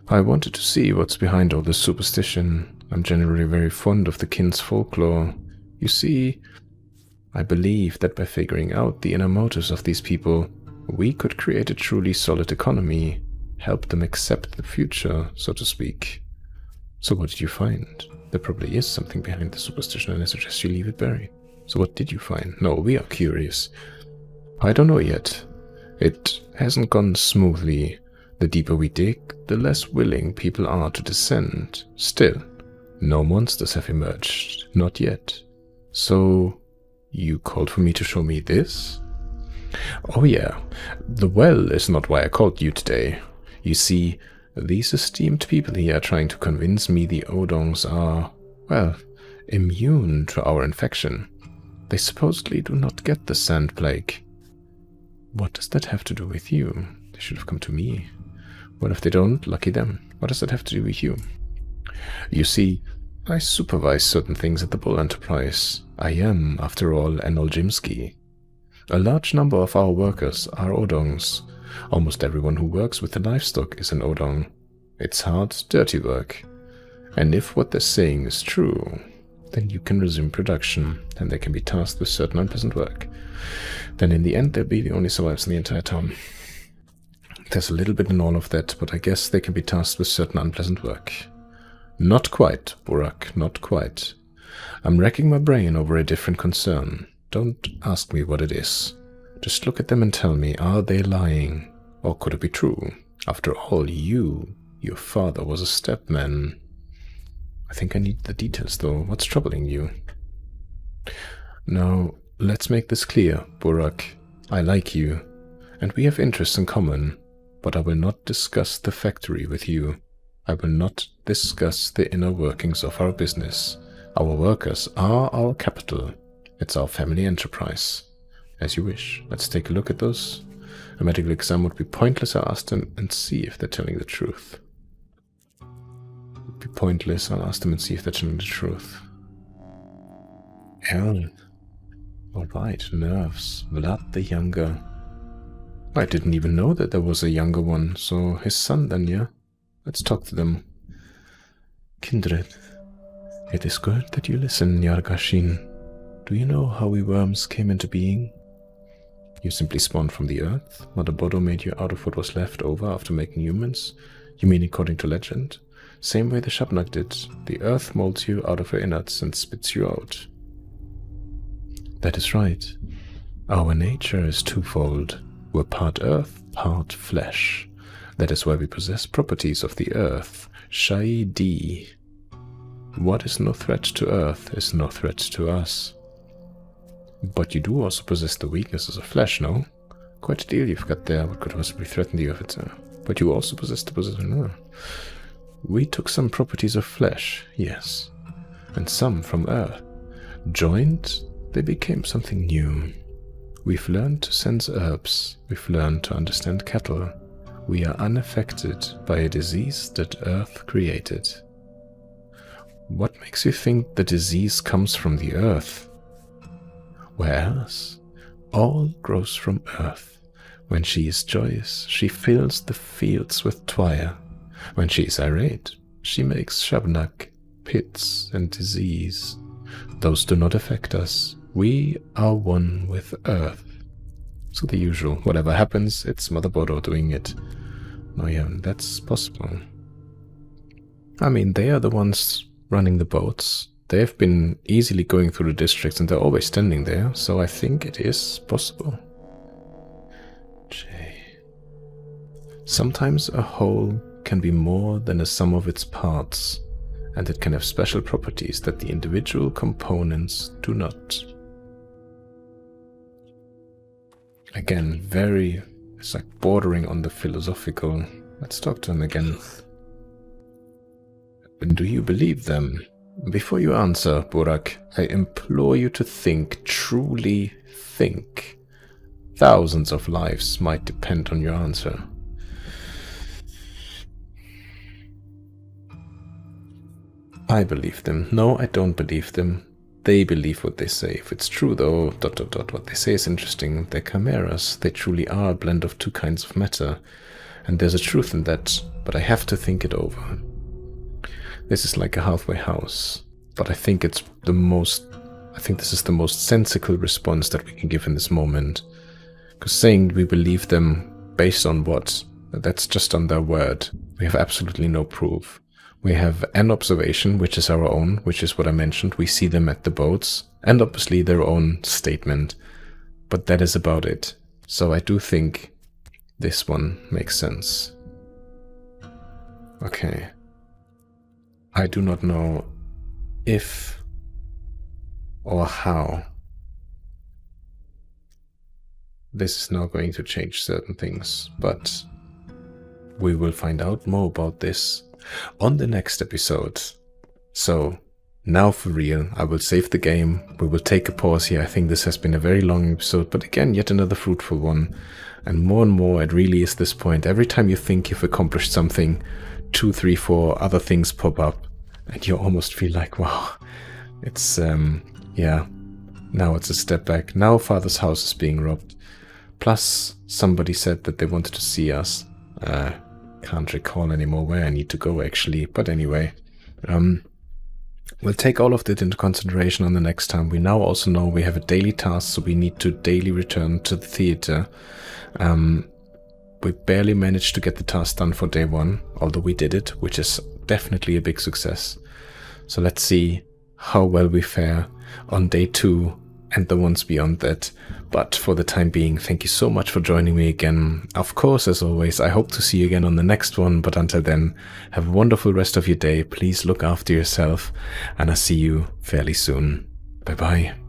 I wanted to see what's behind all this superstition. I'm generally very fond of the kin's folklore. You see, I believe that by figuring out the inner motives of these people, we could create a truly solid economy, help them accept the future, so to speak. So what did you find? There probably is something behind the superstition, and I suggest you leave it buried. So what did you find? No, we are curious. I don't know yet. It hasn't gone smoothly. The deeper we dig, the less willing people are to descend. Still, no monsters have emerged. Not yet. So, you called for me to show me this? Oh yeah, the well is not why I called you today. You see, these esteemed people here are trying to convince me the Odongs are, well, immune to our infection. They supposedly do not get the sand plague. What does that have to do with you? They should have come to me. What if they don't? Lucky them. What does that have to do with you? You see, I supervise certain things at the Bull Enterprise. I am, after all, an Oljimski. A large number of our workers are Odongs. Almost everyone who works with the livestock is an Odong. It's hard, dirty work. And if what they're saying is true, then you can resume production, and they can be tasked with certain unpleasant work. Then in the end, they'll be the only survivors in the entire town. There's a little bit in all of that, but I guess they can be tasked with certain unpleasant work. Not quite, Burak, not quite. I'm racking my brain over a different concern. Don't ask me what it is. Just look at them and tell me, are they lying? Or could it be true? After all, your father was a stepman. I think I need the details, though. What's troubling you? Now, let's make this clear, Burak. I like you, and we have interests in common, but I will not discuss the factory with you. I will not discuss the inner workings of our business. Our workers are our capital. It's our family enterprise. As you wish. Let's take a look at those. A medical exam would be pointless, I'll ask them and see if they're telling the truth. Would be pointless, I'll ask them and see if they're telling the truth. Hell. Alright, nerves. Vlad the Younger. I didn't even know that there was a younger one, so his son then, yeah? Let's talk to them. Kindred, it is good that you listen, Yargashin. Do you know how we worms came into being? You simply spawned from the earth? Mother Bodo made you out of what was left over after making humans? You mean according to legend? Same way the Shabnak did. The earth molds you out of her innards and spits you out. That is right. Our nature is twofold. We're part earth, part flesh. That is why we possess properties of the earth. Shai-di. What is no threat to earth is no threat to us. But you do also possess the weaknesses of flesh, no? Quite a deal you've got there. What could possibly threaten the earth? But you also possess the position. No. We took some properties of flesh, yes, and some from earth. Joined, they became something new. We've learned to sense herbs. We've learned to understand cattle. We are unaffected by a disease that earth created. What makes you think the disease comes from the earth? Where else? All grows from earth. When she is joyous, she fills the fields with twire. When she is irate, she makes Shabnak, pits, and disease. Those do not affect us. We are one with earth. So the usual, whatever happens, it's Mother Bodo doing it. No, yeah, that's possible. I mean, they are the ones running the boats. They've been easily going through the districts and they're always standing there, so I think it is possible. Jay. Sometimes a whole can be more than a sum of its parts, and it can have special properties that the individual components do not. Again, it's like bordering on the philosophical. Let's talk to him again. Do you believe them? Before you answer, Burak, I implore you to think, truly think. Thousands of lives might depend on your answer. I believe them. No, I don't believe them. They believe what they say. If it's true, though, ... what they say is interesting. They're chimeras. They truly are a blend of two kinds of matter. And there's a truth in that, but I have to think it over. This is like a halfway house, but I think this is the most sensical response that we can give in this moment. Because saying we believe them based on what? That's just on their word. We have absolutely no proof. We have an observation, which is our own, which is what I mentioned. We see them at the boats, and obviously their own statement. But that is about it. So I do think this one makes sense. Okay. I do not know if or how this is now going to change certain things, but we will find out more about this on the next episode. So now for real, I will save the game. We will take a pause here. I think this has been a very long episode, but again, yet another fruitful one. And more, it really is this point. Every time you think you've accomplished something, 2, 3, 4 other things pop up, and you almost feel like, wow, it's, yeah, now it's a step back. Now Father's house is being robbed. Plus, somebody said that they wanted to see us. Can't recall anymore where I need to go, actually. But anyway, we'll take all of that into consideration on the next time. We now also know we have a daily task, so we need to daily return to the theater. We barely managed to get the task done for day 1, although we did it, which is definitely a big success. So let's see how well we fare on day 2 and the ones beyond that. But for the time being, thank you so much for joining me again. Of course, as always, I hope to see you again on the next one. But until then, have a wonderful rest of your day. Please look after yourself, and I'll see you fairly soon. Bye-bye.